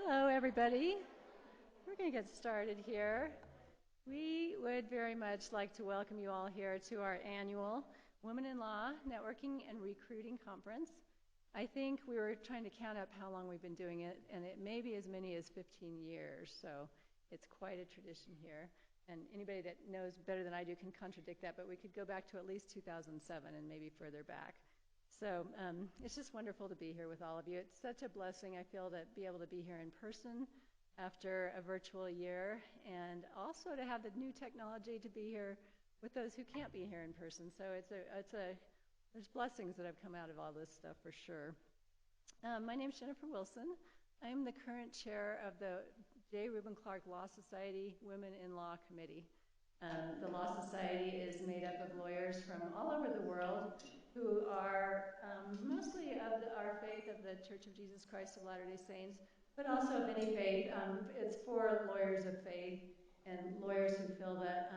Hello, everybody. We're going to get started here. We would very much like to welcome you all here to our annual Women in Law Networking and Recruiting Conference. I think we were trying to count up how long we've been doing it, and it may be as many as 15 years, so it's quite a tradition here. And anybody that knows better than I do can contradict that, but we could go back to at least 2007 and maybe further back. So it's just wonderful to be here with all of you. It's such a blessing, I feel, to be able to be here in person after a virtual year, and also to have the new technology to be here with those who can't be here in person. So there's blessings that have come out of all this stuff for sure. My name is Jennifer Wilson. I'm the current chair of the J. Reuben Clark Law Society Women in Law Committee. The Law Society is made up of lawyers from all over the world who are mostly of our faith of the Church of Jesus Christ of Latter-day Saints, but also of any faith. It's for lawyers of faith and lawyers who feel that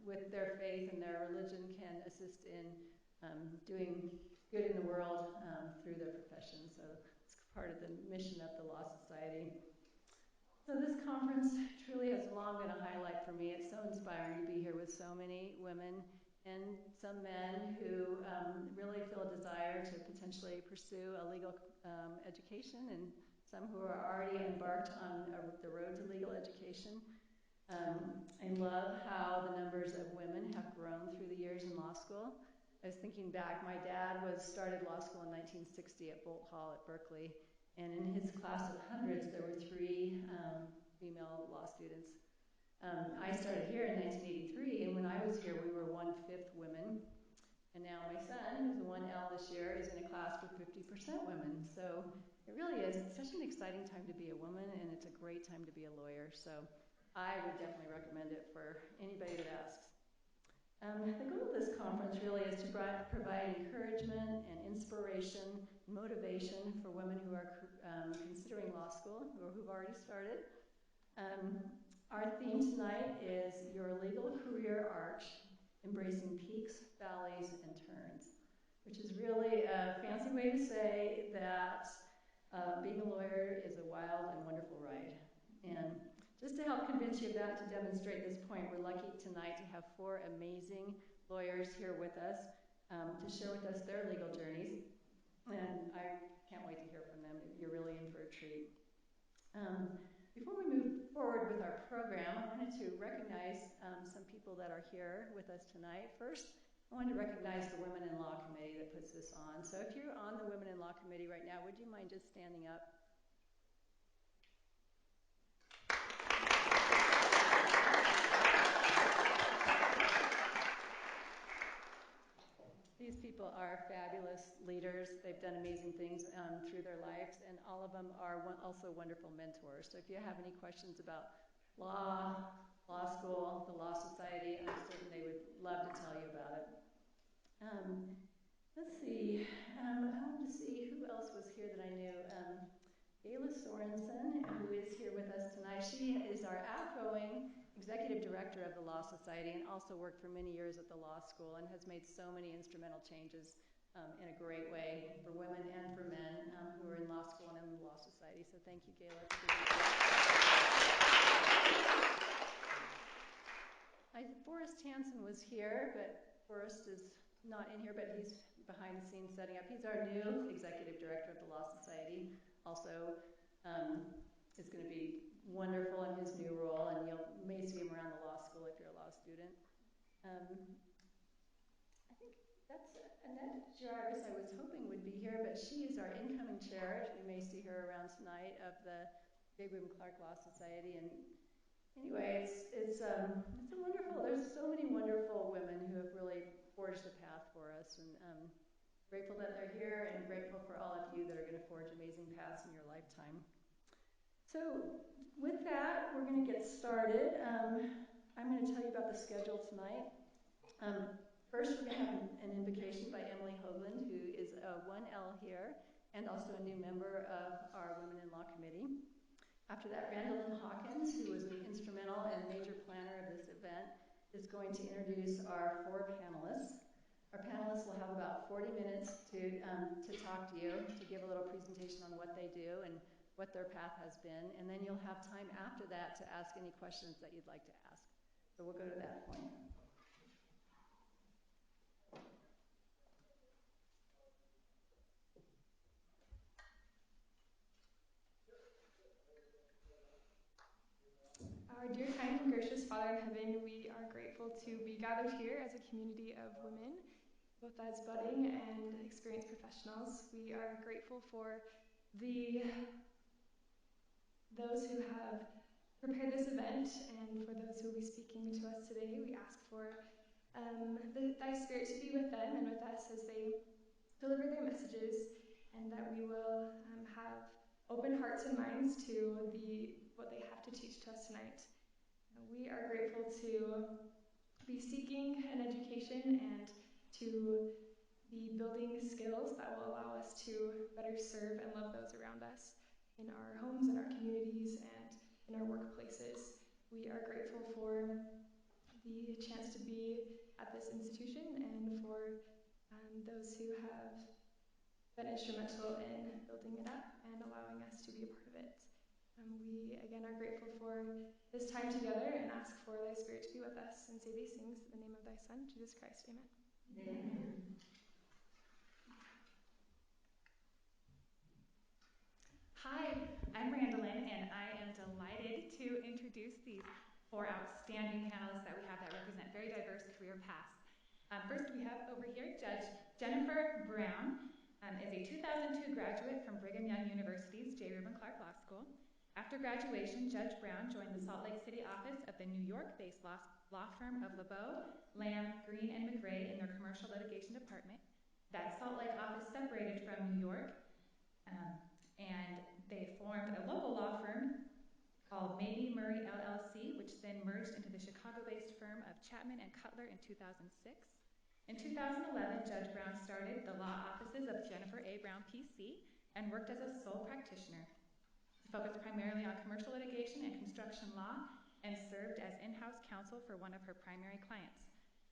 with their faith and their religion can assist in doing good in the world through their profession. So it's part of the mission of the Law Society. So this conference truly has long been a highlight for me. It's so inspiring to be here with so many women and some men who really feel a desire to potentially pursue a legal education, and some who are already embarked on the road to legal education. I love how the numbers of women have grown through the years in law school. I was thinking back, my dad started law school in 1960 at Bolt Hall at Berkeley, and in his class of hundreds, there were 3 female law students. I started here in 1983, and when I was here, we were 1/5 women. And now my son, who's a 1L this year, is in a class with 50% women. So it really is. It's such an exciting time to be a woman, and it's a great time to be a lawyer. So I would definitely recommend it for anybody that asks. The goal of this conference really is to provide encouragement and inspiration, motivation for women who are considering law school or who've already started. Our theme tonight is Your Legal Career Arch, Embracing Peaks, Valleys, and Turns, which is really a fancy way to say that being a lawyer is a wild and wonderful ride. And just to help convince you of that, to demonstrate this point, we're lucky tonight to have 4 amazing lawyers here with us to share with us their legal journeys. And I can't wait to hear from them. You're really in for a treat. Before we move forward with our program, I wanted to recognize some people that are here with us tonight. First, I wanted to recognize the Women in Law Committee that puts this on. So if you're on the Women in Law Committee right now, would you mind just standing up? These people are fabulous leaders. They've done amazing things through their lives, and all of them are also wonderful mentors. So if you have any questions about law school, the Law Society, I'm certain they would love to tell you about it. Let's see. I wanted to see who else was here that I knew. Gayla Sorensen, who is here with us tonight. She is our outgoing executive director of the Law Society and also worked for many years at the law school and has made so many instrumental changes in a great way for women and for men who are in law school and in the Law Society. So thank you, Gayla. Forrest Hansen was here, but Forrest is not in here, but he's behind the scenes setting up. He's our new executive director of the Law Society. Also, is going to be wonderful in his new role, and you may see him around the law school if you're a law student. I think that's Annette Jarvis, I was hoping would be here, but she is our incoming chair. You may see her around tonight of the J. Reuben Clark Law Society. And anyway, it's a wonderful. There's so many wonderful women who have really forged the path for us, and grateful that they're here, and grateful for all of you that are going to forge amazing paths in your lifetime. So with that, we're going to get started. I'm going to tell you about the schedule tonight. First, we're going to have an invocation by Emily Hoagland, who is a 1L here and also a new member of our Women in Law Committee. After that, Randall Hawkins, who was an instrumental and major planner of this event, is going to introduce our 4 panelists. Our panelists will have about 40 minutes to talk to you, to give a little presentation on what they do and what their path has been, and then you'll have time after that to ask any questions that you'd like to ask. So we'll go to that point. Our dear, kind, and gracious Father in heaven, we are grateful to be gathered here as a community of women, both as budding and experienced professionals. We are grateful for those who have prepared this event and for those who will be speaking to us today. We ask for thy Spirit to be with them and with us as they deliver their messages, and that we will have open hearts and minds to what they have to teach to us tonight. We are grateful to be seeking an education and to be building skills that will allow us to better serve and love those around us in our homes, in our communities, and in our workplaces. We are grateful for the chance to be at this institution and for those who have been instrumental in building it up and allowing us to be a part of it. We again are grateful for this time together and ask for thy Spirit to be with us, and say these things in the name of thy Son, Jesus Christ. Amen. Amen. Hi, I'm Randolyn, and I am delighted to introduce these 4 outstanding panelists that we have that represent very diverse career paths. First, we have over here Judge Jennifer Brown, is a 2002 graduate from Brigham Young University's J. Reuben Clark Law School. After graduation, Judge Brown joined the Salt Lake City office of the New York-based law firm of LeBeau, Lamb, Green, and McRae in their commercial litigation department. That Salt Lake office separated from New York, and they formed a local law firm called Mabee Murray LLC, which then merged into the Chicago-based firm of Chapman and Cutler in 2006. In 2011, Judge Brown started the law offices of Jennifer A. Brown, PC, and worked as a sole practitioner. He focused primarily on commercial litigation and construction law, and served as in-house counsel for one of her primary clients.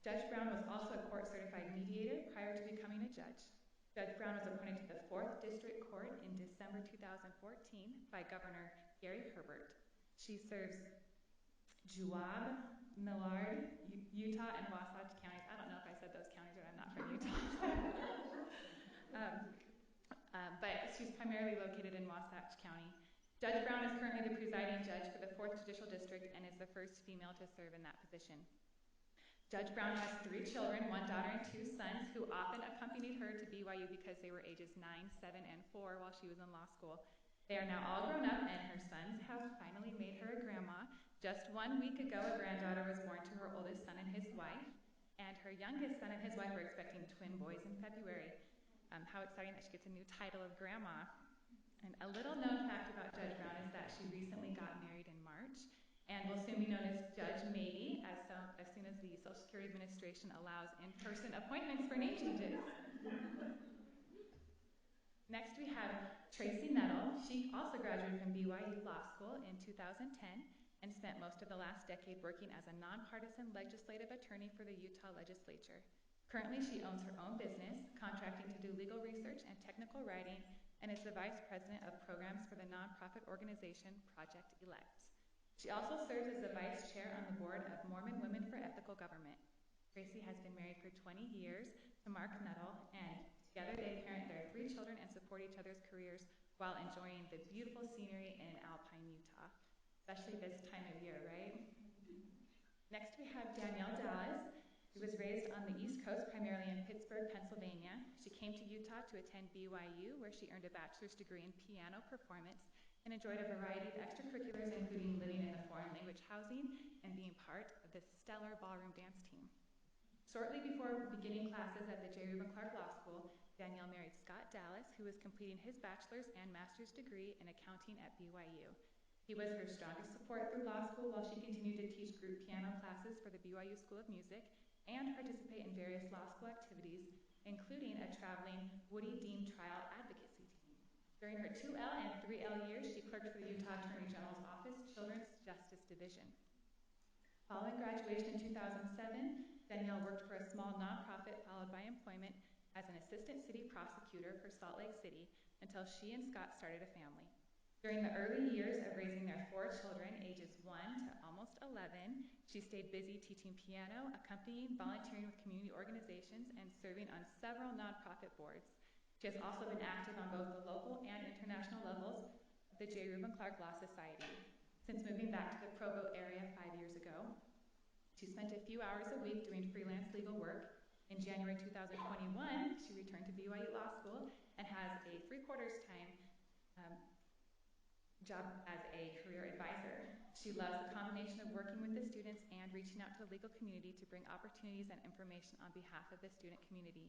Judge Brown was also a court-certified mediator prior to becoming a judge. Judge Brown was appointed to the 4th District Court in December 2014 by Governor Gary Herbert. She serves Juab, Millard, Utah, and Wasatch counties. I don't know if I said those counties right. I'm not from Utah. But she's primarily located in Wasatch County. Judge Brown is currently the presiding judge for the 4th Judicial District and is the first female to serve in that position. Judge Brown has 3 children, 1 daughter and 2 sons, who often accompanied her to BYU because they were ages 9, 7, and 4 while she was in law school. They are now all grown up, and her sons have finally made her a grandma. Just 1 week ago, a granddaughter was born to her oldest son and his wife, and her youngest son and his wife are expecting twin boys in February. How exciting that she gets a new title of grandma. And a little known fact about Judge Brown is that she recently got married in March and will soon be known as Judge Mabee as soon as the Social Security Administration allows in-person appointments for name changes. Next, we have Tracy Nettle. She also graduated from BYU Law School in 2010 and spent most of the last decade working as a nonpartisan legislative attorney for the Utah legislature. Currently, she owns her own business, contracting to do legal research and technical writing, and is the vice president of programs for the nonprofit organization Project Elect. She also serves as the vice chair on the board of Mormon Women for Ethical Government. Tracy has been married for 20 years to Mark Nettle, and together they parent their 3 children and support each other's careers while enjoying the beautiful scenery in Alpine, Utah, especially this time of year, right? Next, we have Danielle Dallas. She was raised on the East Coast, primarily in Pittsburgh, Pennsylvania. She came to Utah to attend BYU, where she earned a bachelor's degree in piano performance and enjoyed a variety of extracurriculars, including living in the foreign language housing and being part of the stellar ballroom dance team. Shortly before beginning classes at the J. Reuben Clark Law School, Danielle married Scott Dallas, who was completing his bachelor's and master's degree in accounting at BYU. He was her strongest support through law school while she continued to teach group piano classes for the BYU School of Music and participate in various law school activities, including a traveling Woody Dean trial advocacy team. During her 2L and 3L years, she clerked for the Utah Attorney General's Office Children's Justice Division. Following graduation in 2007, Danielle worked for a small nonprofit, followed by employment as an assistant city prosecutor for Salt Lake City until she and Scott started a family. During the early years of raising their 4 children, ages 1 to almost 11, she stayed busy teaching piano, accompanying, volunteering with community organizations, and serving on several nonprofit boards. She has also been active on both the local and international levels of the J. Reuben Clark Law Society. Since moving back to the Provo area 5 years ago, she spent a few hours a week doing freelance legal work. In January 2021, she returned to BYU Law School and has a 3/4 time job as a career advisor. She loves the combination of working with the students and reaching out to the legal community to bring opportunities and information on behalf of the student community.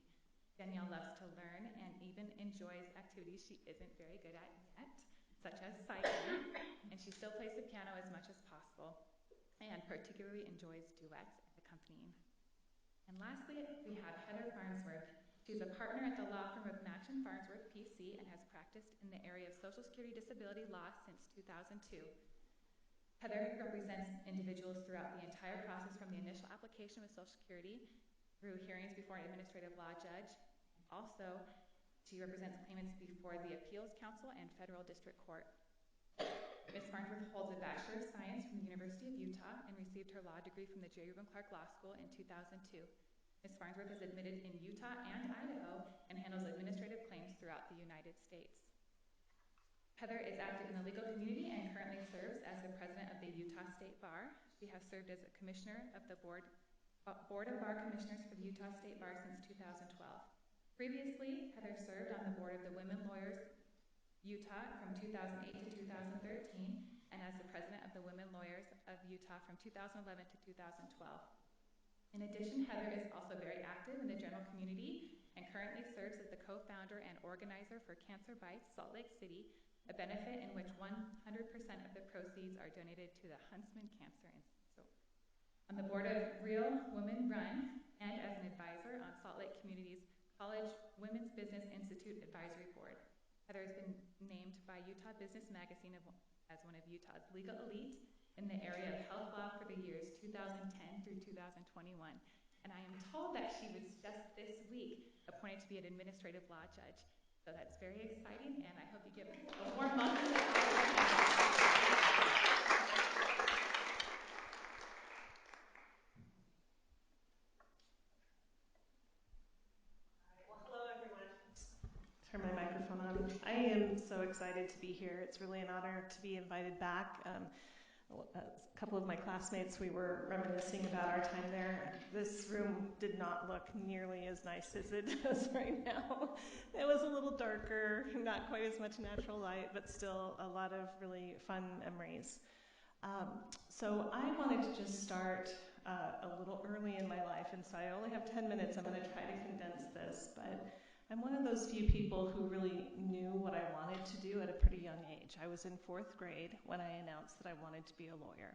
Danielle loves to learn and even enjoys activities she isn't very good at yet, such as cycling, and she still plays the piano as much as possible and particularly enjoys duets and accompanying. And lastly, we have Heather Farnsworth. She's a partner at the law firm of Match & Farnsworth, PC, and has practiced in the area of Social Security disability law since 2002. Heather represents individuals throughout the entire process from the initial application with Social Security through hearings before an administrative law judge. Also, she represents claimants before the Appeals Council and Federal District Court. Ms. Farnsworth holds a Bachelor of Science from the University of Utah and received her law degree from the J. Reuben Clark Law School in 2002. Ms. Farnsworth is admitted in Utah and Idaho and handles administrative claims throughout the United States. Heather is active in the legal community and currently serves as the president of the Utah State Bar. She has served as a commissioner of the Board of Bar Commissioners for the Utah State Bar since 2012. Previously, Heather served on the board of the Women Lawyers Utah from 2008 to 2013 and as the president of the Women Lawyers of Utah from 2011 to 2012. In addition, Heather is also very active in the general community and currently serves as the co-founder and organizer for Cancer Bites Salt Lake City, a benefit in which 100% of the proceeds are donated to the Huntsman Cancer Institute. On the board of Real Women Run and as an advisor on Salt Lake Community's College Women's Business Institute Advisory Board. Heather has been named by Utah Business Magazine as one of Utah's legal elite in the area of health law for the years 2010 through 2021. And I am told that she was just this week appointed to be an administrative law judge. So that's very exciting, and I hope you give a warm welcome to Heather. Well, hello everyone. Turn my microphone on. I am so excited to be here. It's really an honor to be invited back. A couple of my classmates, we were reminiscing about our time there. This room did not look nearly as nice as it does right now. It was a little darker, not quite as much natural light, but still a lot of really fun memories. So I wanted to just start a little early in my life, and so I only have 10 minutes. I'm going to try to condense this, but I'm one of those few people who really knew what I wanted to do at a pretty young age. I was in 4th grade when I announced that I wanted to be a lawyer.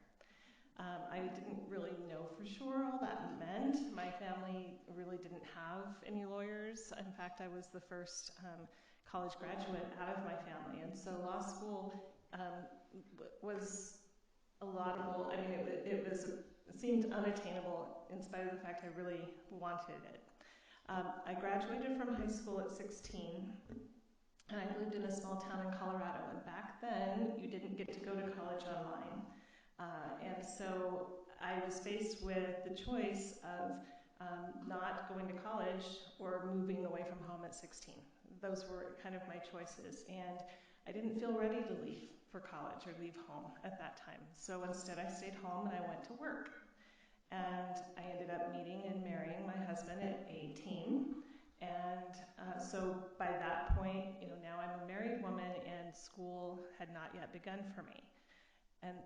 I didn't really know for sure all that meant. My family really didn't have any lawyers. In fact, I was the first college graduate out of my family, and so law school was a laudable. I mean, it seemed unattainable in spite of the fact I really wanted it. I graduated from high school at 16, and I lived in a small town in Colorado, and back then you didn't get to go to college online. And so I was faced with the choice of not going to college or moving away from home at 16. Those were kind of my choices, and I didn't feel ready to leave for college or leave home at that time. So instead I stayed home and I went to work. And I ended up meeting and marrying my husband at 18. And so by that point, now I'm a married woman and school had not yet begun for me.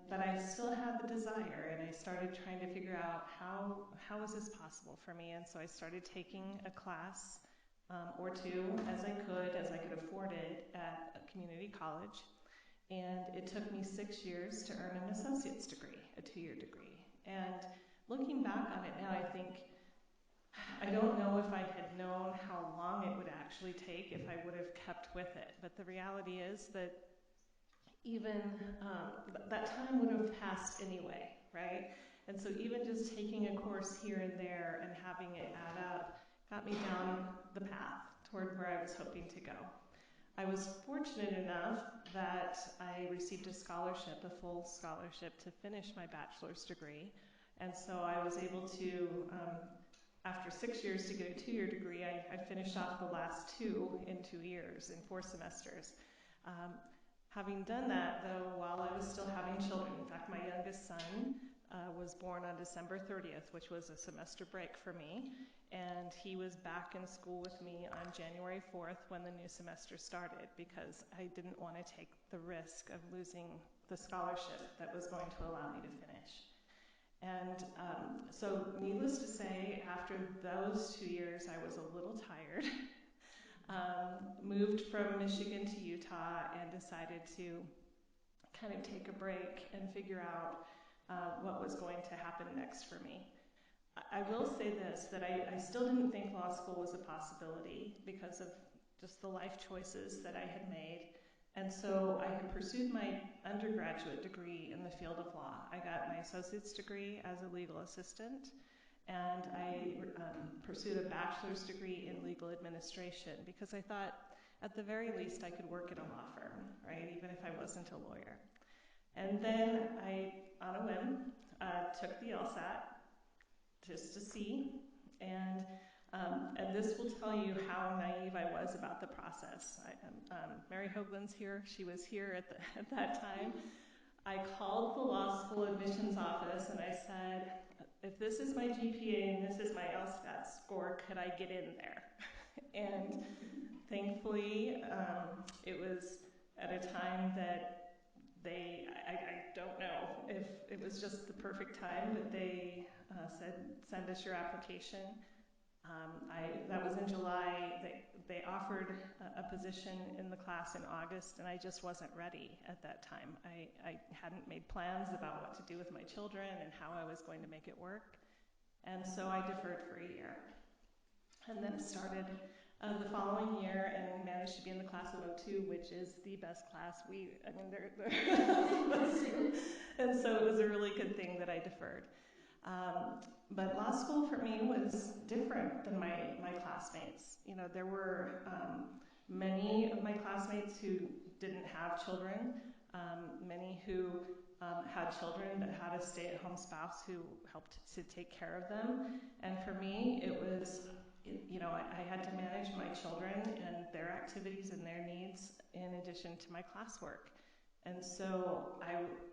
But I still had the desire, and I started trying to figure out how is this possible for me. And so I started taking a class or two as I could afford it at a community college. And it took me 6 years to earn an associate's degree, a 2-year degree. And looking back on it now, I don't know if I had known how long it would actually take if I would have kept with it. But the reality is that even that time would have passed anyway, right? And so even just taking a course here and there and having it add up got me down the path toward where I was hoping to go. I was fortunate enough that I I received a scholarship, a full scholarship, to finish my bachelor's degree. And so I was able to, after 6 years to get a 2-year degree, I finished off the last 2 in 2 years, in 4 semesters. Having done that, though, while I was still having children, in fact, my youngest son was born on December 30th, which was a semester break for me, and he was back in school with me on January 4th when the new semester started, because I didn't want to take the risk of losing the scholarship that was going to allow me to finish. And so needless to say, after those 2 years, I was a little tired. Moved from Michigan to Utah and decided to kind of take a break and figure out what was going to happen next for me. I will say this, that I still didn't think law school was a possibility because of just the life choices that I had made. And so I had pursued my undergraduate degree in the field of law. I got my associate's degree as a legal assistant, and I pursued a bachelor's degree in legal administration because I thought at the very least I could work at a law firm, right, even if I wasn't a lawyer. And then I, on a whim, took the LSAT just to see, and this will tell you how naive I was about the process. Mary Hoagland's here. She was here at that time. I called the law school admissions office and I said, if this is my GPA and this is my LSAT score, could I get in there? And thankfully, it was at a time that I don't know if it was just the perfect time, but they said, send us your application. That was in July. They offered a position in the class in August, and I just wasn't ready at that time. I hadn't made plans about what to do with my children and how I was going to make it work. And so I deferred for a year. And then started the following year and managed to be in the class of 02, which is the best class. And so it was a really good thing that I deferred. But law school for me was different than my classmates. You know, there were many of my classmates who didn't have children, many who had children but had a stay-at-home spouse who helped to take care of them. And for me, it was, you know, I had to manage my children and their activities and their needs in addition to my classwork. And so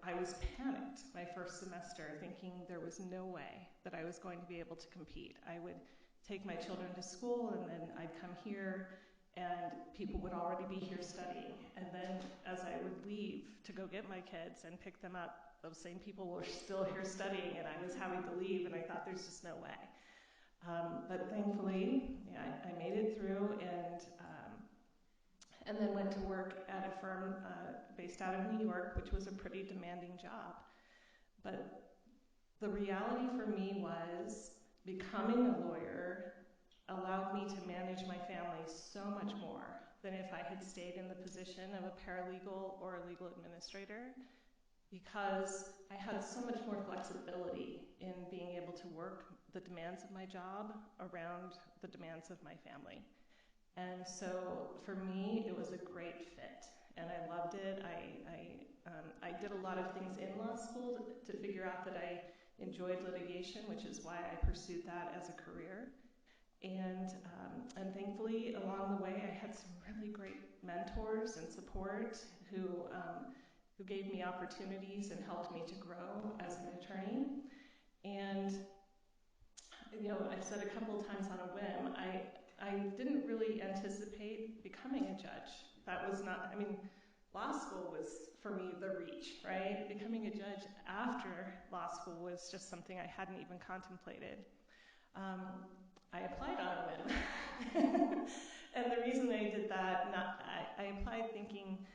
I was panicked my first semester, thinking there was no way that I was going to be able to compete. I would take my children to school, and then I'd come here, and people would already be here studying. And then as I would leave to go get my kids and pick them up, those same people were still here studying, and I was having to leave, and I thought there's just no way. But thankfully, yeah, I made it through, and then went to work at a firm based out of New York, which was a pretty demanding job. But the reality for me was becoming a lawyer allowed me to manage my family so much more than if I had stayed in the position of a paralegal or a legal administrator, because I had so much more flexibility in being able to work the demands of my job around the demands of my family. And so for me, it was a great fit, and I loved it. I did a lot of things in law school to figure out that I enjoyed litigation, which is why I pursued that as a career. And thankfully, along the way, I had some really great mentors and support who gave me opportunities and helped me to grow as an attorney. And you know, I've said a couple of times on a whim, I didn't really anticipate becoming a judge. That was not, I mean, law school was, for me, the reach, right? Becoming a judge after law school was just something I hadn't even contemplated. I applied on a whim. And the reason I did that, I applied thinking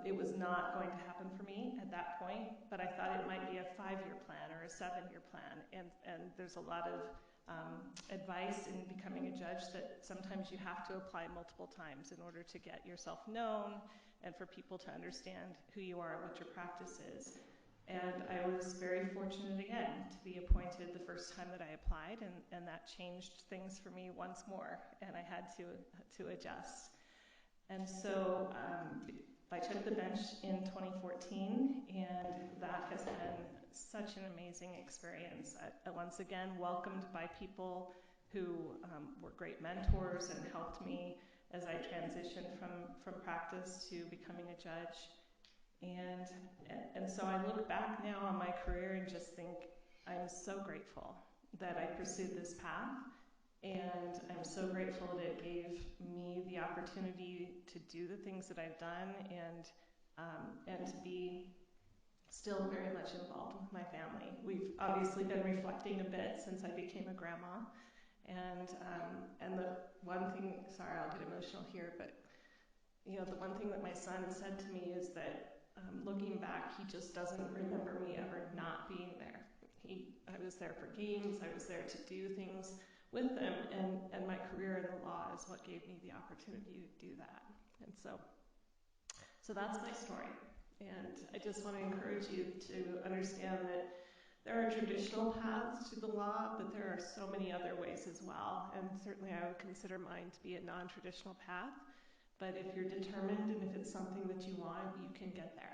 it was not going to happen for me at that point, but I thought it might be a 5-year plan or a 7-year plan. And there's a lot of advice in becoming a judge that sometimes you have to apply multiple times in order to get yourself known and for people to understand who you are and what your practice is. And I was very fortunate again to be appointed the first time that I applied, and that changed things for me once more, and I had to adjust. And so I took the bench in 2014, and that has been such an amazing experience. Once again, welcomed by people who were great mentors and helped me as I transitioned from practice to becoming a judge. And so I look back now on my career and just think I'm so grateful that I pursued this path, and I'm so grateful that it gave me the opportunity to do the things that I've done and to be still very much involved with my family. We've obviously been reflecting a bit since I became a grandma, and the one thing, sorry, I'll get emotional here, but the one thing that my son said to me is that looking back, he just doesn't remember me ever not being there. I was there for games, I was there to do things with them, and my career in the law is what gave me the opportunity to do that. And so that's my story. And I just want to encourage you to understand that there are traditional paths to the law, but there are so many other ways as well. And certainly I would consider mine to be a non-traditional path. But if you're determined and if it's something that you want, you can get there.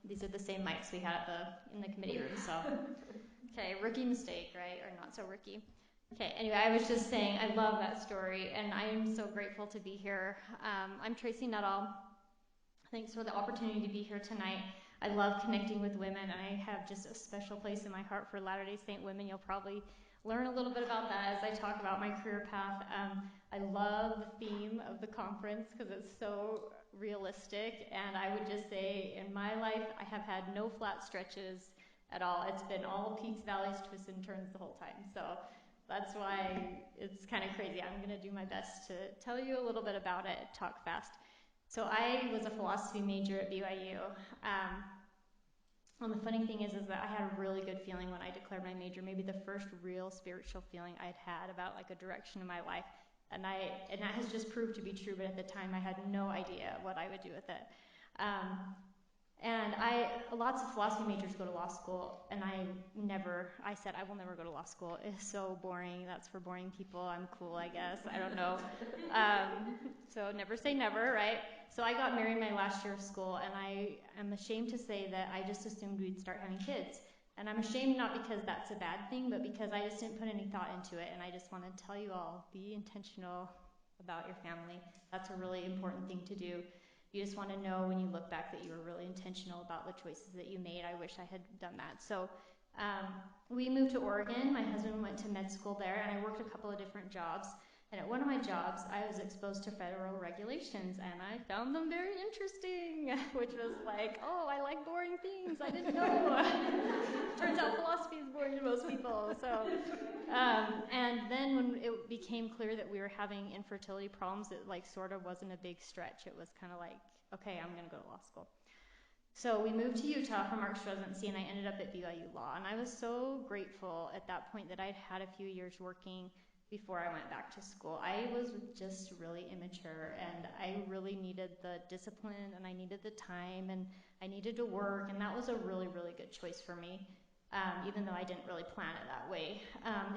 These are the same mics we had in the committee room, so. Okay, rookie mistake, right? Or not so rookie. Okay, anyway, I was just saying I love that story, and I am so grateful to be here. I'm Tracy Nuttall. Thanks for the opportunity to be here tonight. I love connecting with women, and I have just a special place in my heart for Latter-day Saint women. You'll probably learn a little bit about that as I talk about my career path. I love the theme of the conference because it's so realistic, and I would just say in my life I have had no flat stretches at all. It's been all peaks, valleys, twists, and turns the whole time. So that's why it's kind of crazy. I'm going to do my best to tell you a little bit about it, talk fast. So I was a philosophy major at BYU. And the funny thing is that I had a really good feeling when I declared my major, maybe the first real spiritual feeling I'd had about like a direction in my life. And that has just proved to be true, but at the time I had no idea what I would do with it. And lots of philosophy majors go to law school, and I said, I will never go to law school. It's so boring. That's for boring people. I'm cool, I guess. I don't know. So never say never, right? So I got married my last year of school, and I am ashamed to say that I just assumed we'd start having kids. And I'm ashamed not because that's a bad thing, but because I just didn't put any thought into it, and I just want to tell you all, be intentional about your family. That's a really important thing to do. You just want to know when you look back that you were really intentional about the choices that you made. I wish I had done that. So we moved to Oregon. My husband went to med school there, and I worked a couple of different jobs. And at one of my jobs, I was exposed to federal regulations, and I found them very interesting, which was like, oh, I like boring things. I didn't know. Turns out philosophy is boring to most people. So, and then when it became clear that we were having infertility problems, it like sort of wasn't a big stretch. It was kind of like, okay, I'm going to go to law school. So we moved to Utah for Mark's residency, and I ended up at BYU Law. And I was so grateful at that point that I'd had a few years working before I went back to school. I was just really immature, and I really needed the discipline, and I needed the time, and I needed to work, and that was a really, really good choice for me, even though I didn't really plan it that way.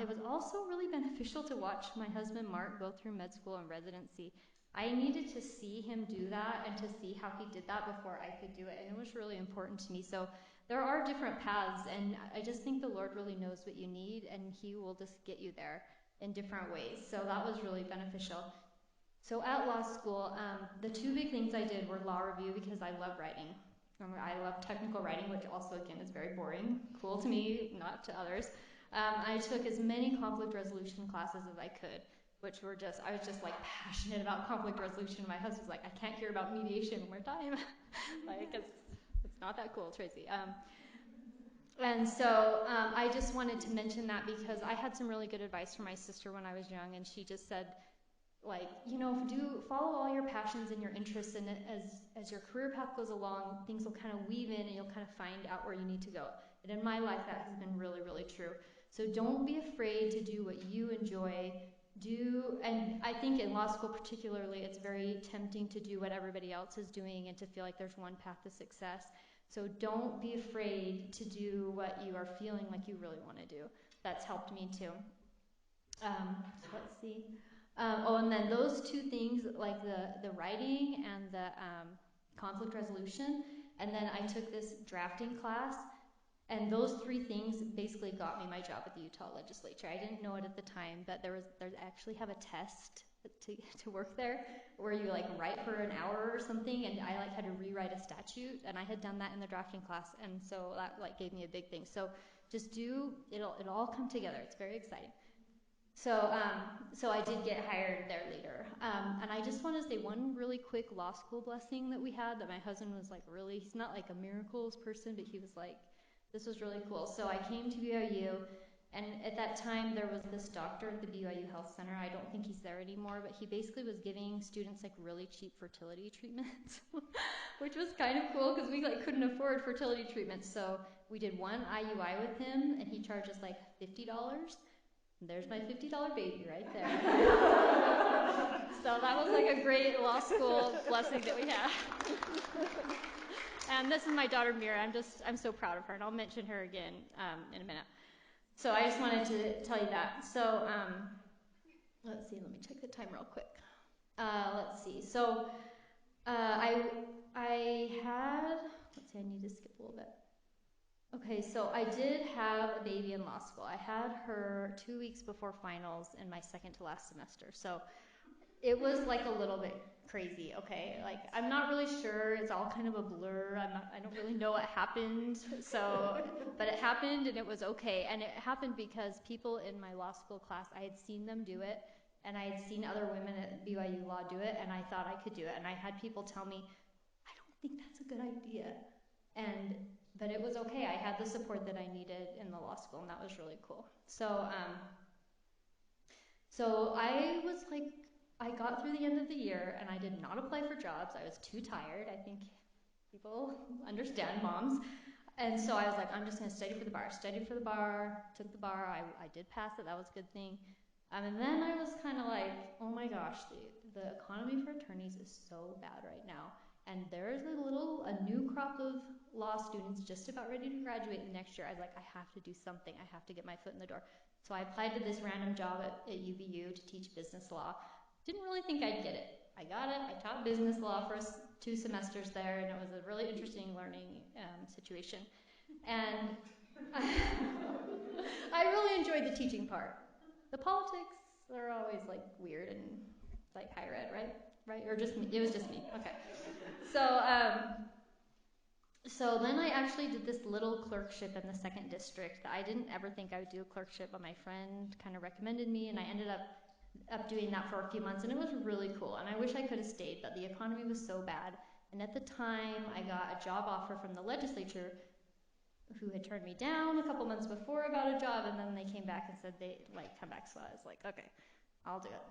It was also really beneficial to watch my husband Mark go through med school and residency. I needed to see him do that and to see how he did that before I could do it, and it was really important to me. So there are different paths, and I just think the Lord really knows what you need, and he will just get you there in different ways. So that was really beneficial. So at law school, the two big things I did were law review because I love writing. I love technical writing, which also, again, is very boring. Cool to me, not to others. I took as many conflict resolution classes as I could, which were I was just like passionate about conflict resolution. My husband's like, I can't hear about mediation one more time. Like, it's not that cool, Tracy. And so I just wanted to mention that because I had some really good advice from my sister when I was young, and she just said, like, follow all your passions and your interests, and as your career path goes along, things will kind of weave in, and you'll kind of find out where you need to go. And in my life, that has been really, really true. So don't be afraid to do what you enjoy, and I think in law school particularly, it's very tempting to do what everybody else is doing and to feel like there's one path to success. So don't be afraid to do what you are feeling like you really want to do. That's helped me too. Let's see. And then those two things, like the writing and the conflict resolution, and then I took this drafting class, and those three things basically got me my job at the Utah legislature. I didn't know it at the time, but they actually have a test to work there where you like write for an hour or something, and I like had to rewrite a statute, and I had done that in the drafting class, and so that like gave me a big thing. So just it'll all come together. It's very exciting. So I did get hired there later. And I just want to say one really quick law school blessing that we had, that my husband was like he's not like a miracles person, but he was like, this was really cool. So I came to BYU, and at that time there was this doctor at the BYU Health Center. I don't think he's there anymore, but he basically was giving students like really cheap fertility treatments, which was kind of cool because we like couldn't afford fertility treatments. So we did one IUI with him, and he charged us like $50. There's my $50 baby right there. So that was like a great law school blessing that we had. And this is my daughter Mira. I'm so proud of her, and I'll mention her again in a minute. So I just wanted to tell you that. So let's see. Let me check the time real quick. Let's see. So I had. Let's see. I need to skip a little bit. Okay, so I did have a baby in law school. I had her 2 weeks before finals in my second to last semester. So it was like a little bit crazy, okay? Like, I'm not really sure. It's all kind of a blur. I don't really know what happened. So, but it happened, and it was okay. And it happened because people in my law school class, I had seen them do it, and I had seen other women at BYU Law do it, and I thought I could do it. And I had people tell me, I don't think that's a good idea. But it was okay. I had the support that I needed in the law school, and that was really cool. So I was like, I got through the end of the year, and I did not apply for jobs. I was too tired. I think people understand, moms. And so I was like, I'm just going to study for the bar. Studied for the bar, took the bar. I did pass it. That was a good thing. And then I was kind of like, oh my gosh, the economy for attorneys is so bad right now. And there's a new crop of law students just about ready to graduate next year. I was like, I have to do something. I have to get my foot in the door. So I applied to this random job at UVU to teach business law. Didn't really think I'd get it. I got it. I taught business law for 2 semesters there, and it was a really interesting learning situation. And I really enjoyed the teaching part. The politics are always like weird and like higher ed, right? Or just me? It was just me. Okay. So then I actually did this little clerkship in the 2nd district. I didn't ever think I would do a clerkship, but my friend kind of recommended me, and I ended up doing that for a few months, and it was really cool. And I wish I could have stayed, but the economy was so bad. And at the time, I got a job offer from the legislature, who had turned me down a couple months before about a job, and then they came back and said they'd like come back. So I was like, okay, I'll do it.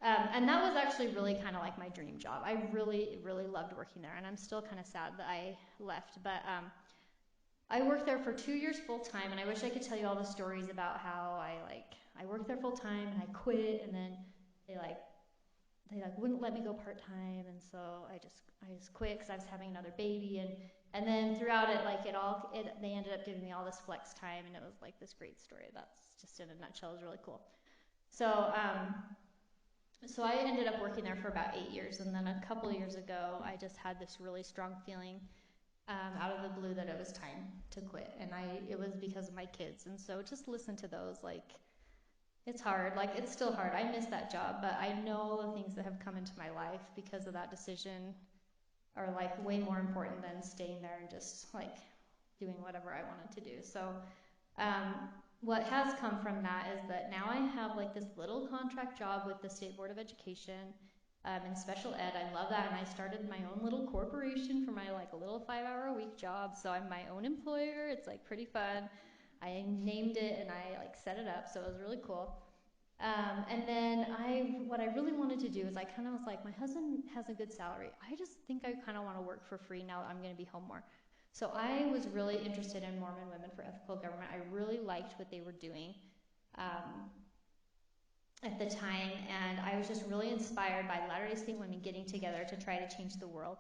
And that was actually really kind of like my dream job. I really, really loved working there, and I'm still kind of sad that I left. But I worked there for 2 years full time, and I wish I could tell you all the stories about how I worked there full time and I quit, and then they wouldn't let me go part time, and so I just quit because I was having another baby, and then throughout it, they ended up giving me all this flex time, and it was like this great story. That's just in a nutshell. It was really cool. So I ended up working there for about 8 years, and then a couple of years ago, I just had this really strong feeling out of the blue that it was time to quit, and it was because of my kids. And so just listen to those. Like, it's hard. Like, it's still hard. I miss that job, but I know the things that have come into my life because of that decision are like way more important than staying there and just like doing whatever I wanted to do. So what has come from that is that now I have like this little contract job with the State Board of Education in special ed. I love that, and I started my own little corporation for my like a little 5-hour-a-week job. So I'm my own employer. It's like pretty fun. I named it and I like set it up, so it was really cool. And then what I really wanted to do is I kind of was like, my husband has a good salary. I just think I kind of want to work for free now that I'm going to be home more. So I was really interested in Mormon Women for Ethical Government. I really liked what they were doing. at the time, and I was just really inspired by Latter-day Saint women getting together to try to change the world.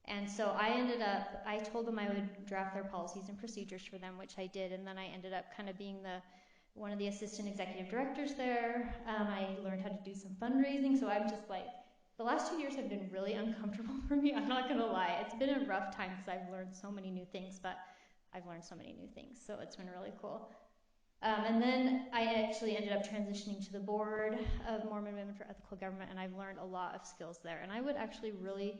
And so I told them I would draft their policies and procedures for them, which I did, and then I ended up kind of being one of the assistant executive directors there. I learned how to do some fundraising, so I'm just like, the last 2 years have been really uncomfortable for me, I'm not gonna lie. It's been a rough time because I've learned so many new things, so it's been really cool. And then I actually ended up transitioning to the board of Mormon Women for Ethical Government, and I've learned a lot of skills there. And I would actually really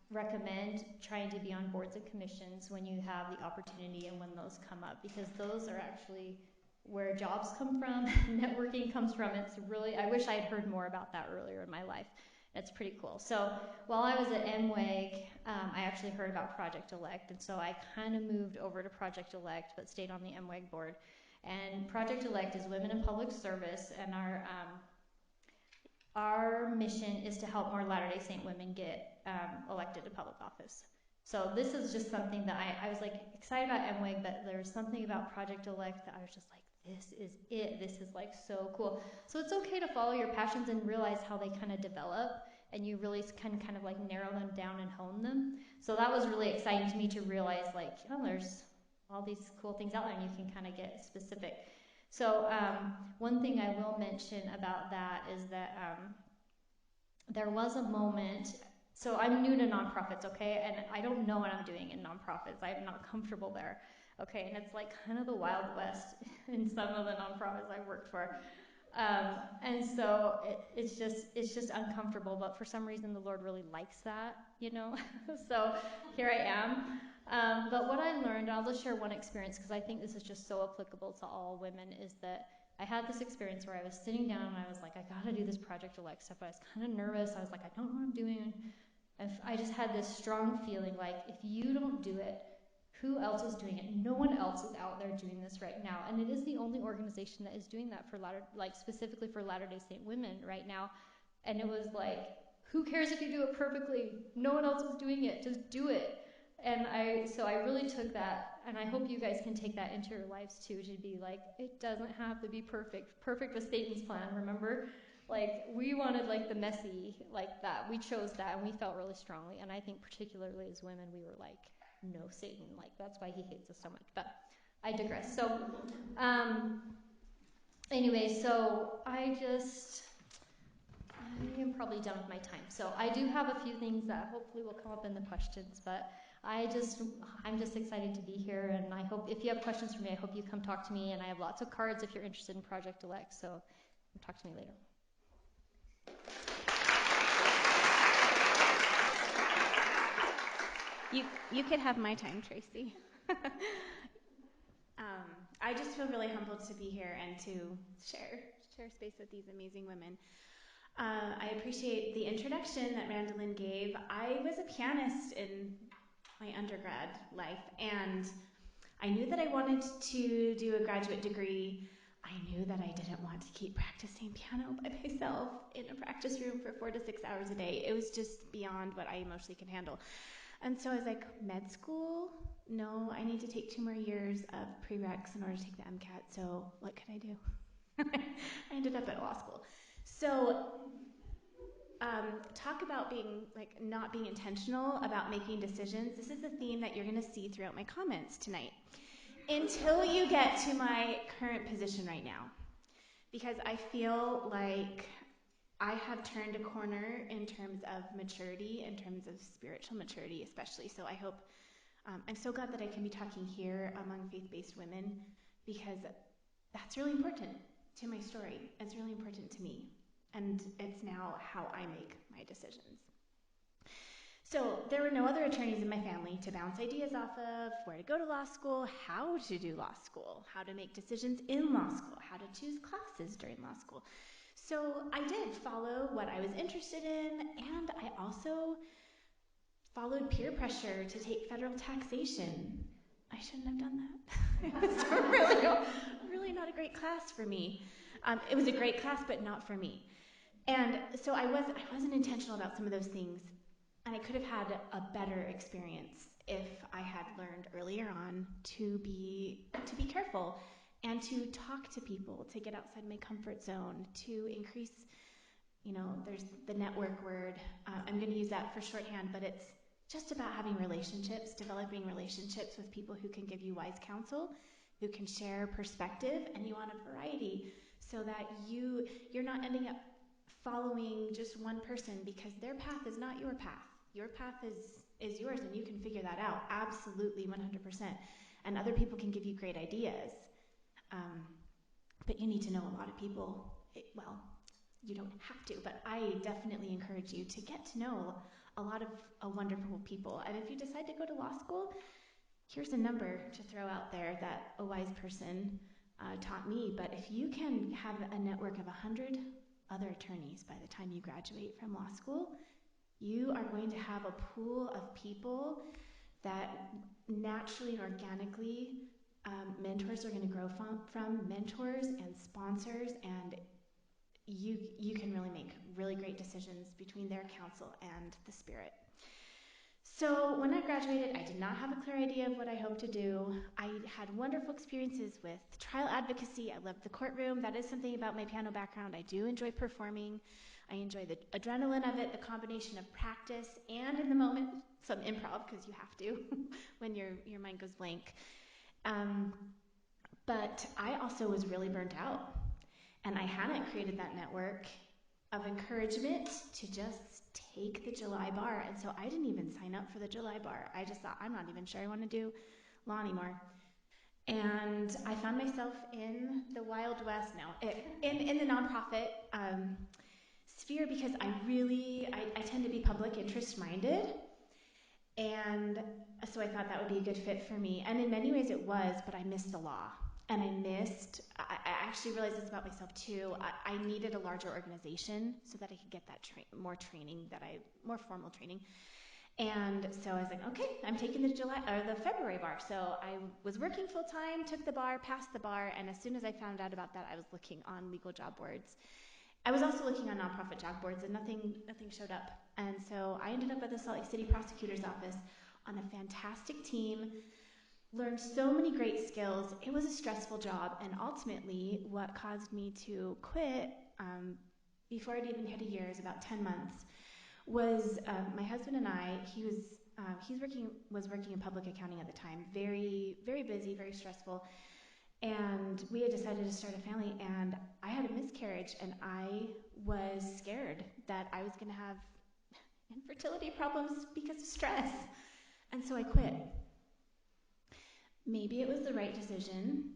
recommend trying to be on boards and commissions when you have the opportunity and when those come up, because those are actually where jobs come from, networking comes from. It's really, I wish I had heard more about that earlier in my life. It's pretty cool. So while I was at MWAG, I actually heard about Project Elect, and so I kind of moved over to Project Elect, but stayed on the MWAG board. And Project Elect is Women in Public Service, and our mission is to help more Latter-day Saint women get elected to public office. So this is just something that I was like excited about MWAG, but there was something about Project Elect that I was just like, this is it. This is like so cool. So it's okay to follow your passions and realize how they kind of develop, and you really can kind of like narrow them down and hone them. So that was really exciting to me to realize, like, oh, there's all these cool things out there and you can kind of get specific. So one thing I will mention about that is that there was a moment, so I'm new to nonprofits, okay, and I don't know what I'm doing in nonprofits. I'm not comfortable there, okay, and it's like kind of the Wild West in some of the nonprofits I've worked for. And so it's just uncomfortable, but for some reason the Lord really likes that, you know. So here I am. But what I learned, I'll just share one experience because I think this is just so applicable to all women, is that I had this experience where I was sitting down and I was like, I gotta do this Project Elect stuff. I was kind of nervous. I was like, I don't know what I'm doing. And I just had this strong feeling like, if you don't do it, who else is doing it? No one else is out there doing this right now. And it is the only organization that is doing that for specifically for Latter-day Saint women right now. And it was like, who cares if you do it perfectly? No one else is doing it. Just do it. And so I really took that, and I hope you guys can take that into your lives too, to be like, it doesn't have to be perfect. Perfect was Satan's plan, remember? Like, we wanted like the messy, like that. We chose that, and we felt really strongly. And I think particularly as women, we were like, no, Satan, like that's why he hates us so much. But I digress. So anyway, so I am probably done with my time. So I do have a few things that hopefully will come up in the questions, but I'm just excited to be here, and I hope if you have questions for me, I hope you come talk to me, and I have lots of cards if you're interested in Project Elect, so talk to me later. You could have my time, Tracy. I just feel really humbled to be here and to share space with these amazing women. I appreciate the introduction that Randolyn gave. I was a pianist in my undergrad life, and I knew that I wanted to do a graduate degree. I knew that I didn't want to keep practicing piano by myself in a practice room for 4 to 6 hours a day. It was just beyond what I emotionally could handle. And so I was like, med school? No, I need to take 2 more years of prereqs in order to take the MCAT, so what could I do? I ended up at law school. So talk about not being intentional about making decisions. This is a theme that you're going to see throughout my comments tonight, until you get to my current position right now, because I feel like I have turned a corner in terms of maturity, in terms of spiritual maturity especially. So I hope, I'm so glad that I can be talking here among faith-based women, because that's really important to my story. It's really important to me, and it's now how I make my decisions. So there were no other attorneys in my family to bounce ideas off of, where to go to law school, how to do law school, how to make decisions in law school, how to choose classes during law school. So I did follow what I was interested in, and I also followed peer pressure to take federal taxation. I shouldn't have done that. It was really not a great class for me. It was a great class, but not for me. And so I wasn't intentional about some of those things, and I could have had a better experience if I had learned earlier on to be careful and to talk to people, to get outside my comfort zone, to increase, there's the network word. I'm going to use that for shorthand, but it's just about having relationships, developing relationships with people who can give you wise counsel, who can share perspective, and you want a variety so that you're not ending up following just one person, because their path is not your path. Your path is yours, and you can figure that out absolutely 100%. And other people can give you great ideas. But you need to know a lot of people. Well, you don't have to, but I definitely encourage you to get to know a lot of wonderful people. And if you decide to go to law school, here's a number to throw out there that a wise person taught me. But if you can have a network of 100 other attorneys by the time you graduate from law school, you are going to have a pool of people that naturally and organically mentors are going to grow from mentors and sponsors, and you can really make really great decisions between their counsel and the Spirit. So when I graduated, I did not have a clear idea of what I hoped to do. I had wonderful experiences with trial advocacy. I loved the courtroom. That is something about my piano background. I do enjoy performing. I enjoy the adrenaline of it, the combination of practice and, in the moment, some improv, because you have to when your mind goes blank. But I also was really burnt out, and I hadn't created that network of encouragement to just take the July bar. And so I didn't even sign up for the July bar. I just thought, I'm not even sure I want to do law anymore. And I found myself in the Wild West now, in the nonprofit sphere, because I tend to be public interest minded. And so I thought that would be a good fit for me. And in many ways it was, but I missed the law. And I actually realized this about myself too. I needed a larger organization so that I could get that more formal training. And so I was like, okay, I'm taking the February bar. So I was working full time, took the bar, passed the bar, and as soon as I found out about that, I was looking on legal job boards. I was also looking on nonprofit job boards, and nothing showed up. And so I ended up at the Salt Lake City prosecutor's office on a fantastic team, learned so many great skills. It was a stressful job, and ultimately what caused me to quit before I'd even hit a year, is about 10 months, was my husband and I. He was working in public accounting at the time, very, very busy, very stressful, and we had decided to start a family, and I had a miscarriage, and I was scared that I was going to have infertility problems because of stress, and so I quit. Maybe it was the right decision,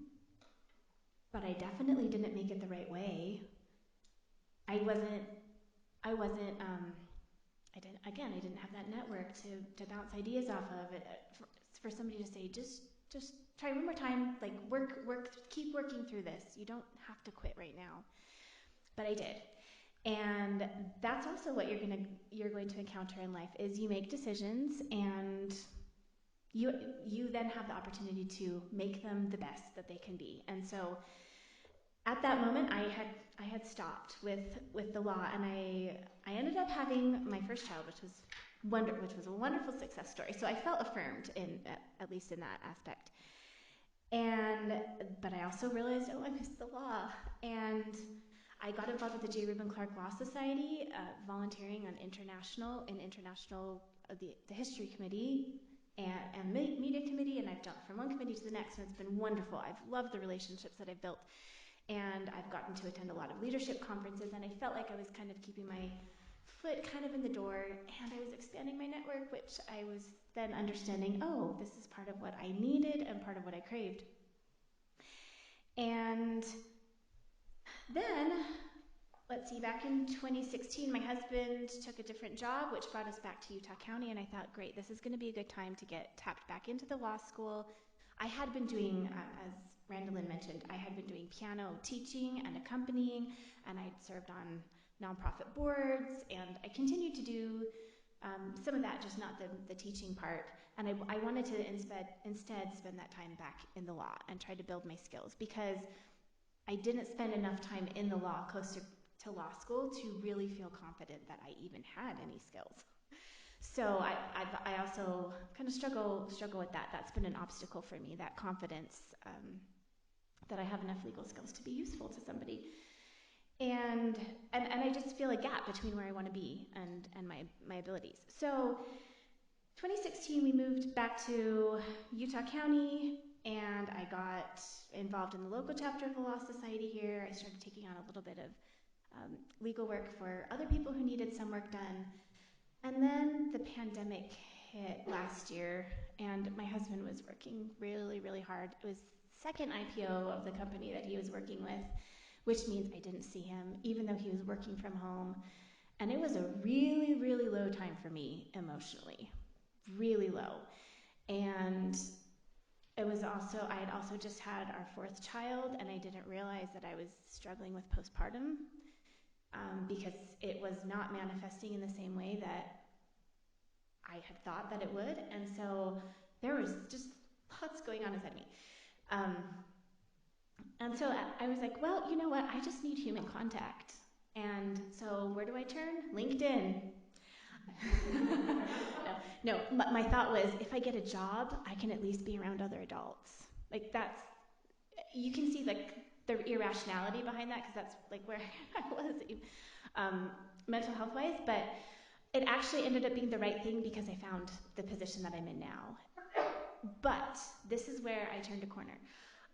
but I definitely didn't make it the right way. I didn't have that network to bounce ideas off of it, for somebody to say, just try one more time, like keep working through this. You don't have to quit right now. But I did. And that's also what you're going to encounter in life, is you make decisions, and you then have the opportunity to make them the best that they can be. And so at that moment, I had stopped with the law, and I ended up having my first child, which was a wonderful success story. So I felt affirmed at least in that aspect. But I also realized, I missed the law, and I got involved with the J. Reuben Clark Law Society, volunteering on the History Committee and Media Committee, and I've jumped from one committee to the next, and it's been wonderful. I've loved the relationships that I've built, and I've gotten to attend a lot of leadership conferences, and I felt like I was kind of keeping my foot kind of in the door, and I was expanding my network, which I was then understanding, this is part of what I needed and part of what I craved. And then, back in 2016, my husband took a different job, which brought us back to Utah County, and I thought, great, this is going to be a good time to get tapped back into the law school. I had been doing, as Randolyn mentioned, I had been doing piano teaching and accompanying, and I'd served on nonprofit boards, and I continued to do some of that, just not the teaching part. And I wanted to instead spend that time back in the law and try to build my skills, because I didn't spend enough time in the law close to law school to really feel confident that I even had any skills. So I also kind of struggle with that. That's been an obstacle for me, that confidence that I have enough legal skills to be useful to somebody. And I just feel a gap between where I want to be and my abilities. So 2016, we moved back to Utah County, and I got involved in the local chapter of the Law Society here. I started taking on a little bit of legal work for other people who needed some work done. And then the pandemic hit last year, and my husband was working really, really hard. It was second IPO of the company that he was working with, which means I didn't see him, even though he was working from home. And it was a really, really low time for me emotionally, really low. And it was also, I had also just had our fourth child, and I didn't realize that I was struggling with postpartum because it was not manifesting in the same way that I had thought that it would. And so there was just lots going on inside me. And so I was like, well, you know what? I just need human contact. And so where do I turn? LinkedIn. No, my thought was, if I get a job, I can at least be around other adults. Like that's, you can see like the irrationality behind that, because that's like where I was mental health wise, but it actually ended up being the right thing because I found the position that I'm in now. But this is where I turned a corner.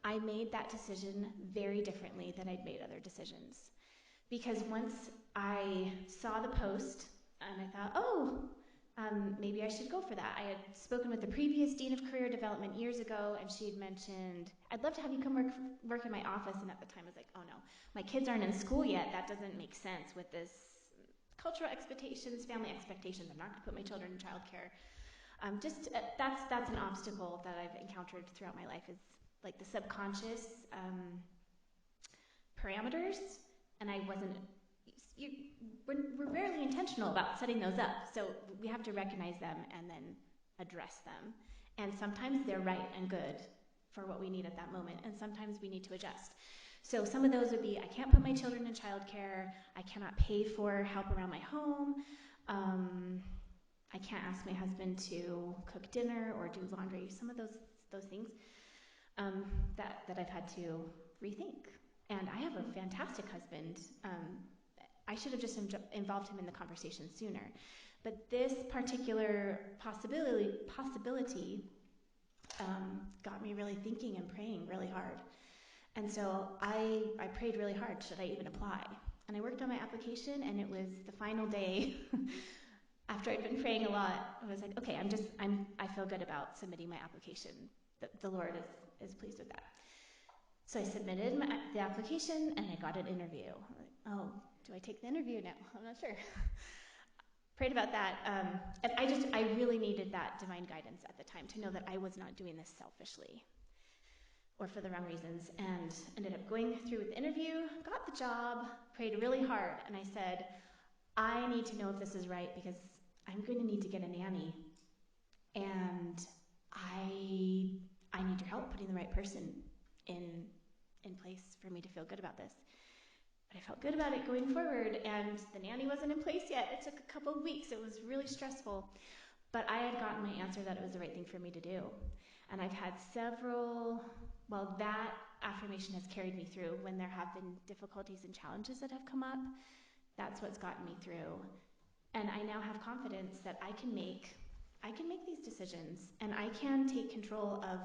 I made that decision very differently than I'd made other decisions. Because once I saw the post, and I thought, maybe I should go for that. I had spoken with the previous Dean of Career Development years ago, and she had mentioned, I'd love to have you come work in my office. And at the time I was like, oh no, my kids aren't in school yet. That doesn't make sense with this cultural expectations, family expectations. I'm not going to put my children in childcare. That's an obstacle that I've encountered throughout my life, is like the subconscious parameters, and I wasn't. We're rarely intentional about setting those up, so we have to recognize them and then address them. And sometimes they're right and good for what we need at that moment, and sometimes we need to adjust. So some of those would be, I can't put my children in childcare, I cannot pay for help around my home, I can't ask my husband to cook dinner or do laundry, some of those things that I've had to rethink. And I have a fantastic husband. I should have just involved him in the conversation sooner. But this particular possibility got me really thinking and praying really hard. And so I prayed really hard, should I even apply? And I worked on my application, and it was the final day after I'd been praying a lot. I was like, okay, I feel good about submitting my application. The Lord is pleased with that. So I submitted the application, and I got an interview. I'm like, oh, do I take the interview now? I'm not sure. Prayed about that. And I really needed that divine guidance at the time to know that I was not doing this selfishly or for the wrong reasons, and ended up going through with the interview, got the job, prayed really hard, and I said, I need to know if this is right because I'm going to need to get a nanny, and I need your help putting the right person in place for me to feel good about this. But I felt good about it going forward, and the nanny wasn't in place yet. It took a couple of weeks. It was really stressful. But I had gotten my answer that it was the right thing for me to do. And I've had that affirmation has carried me through when there have been difficulties and challenges that have come up. That's what's gotten me through. And I now have confidence that I can make these decisions, and I can take control of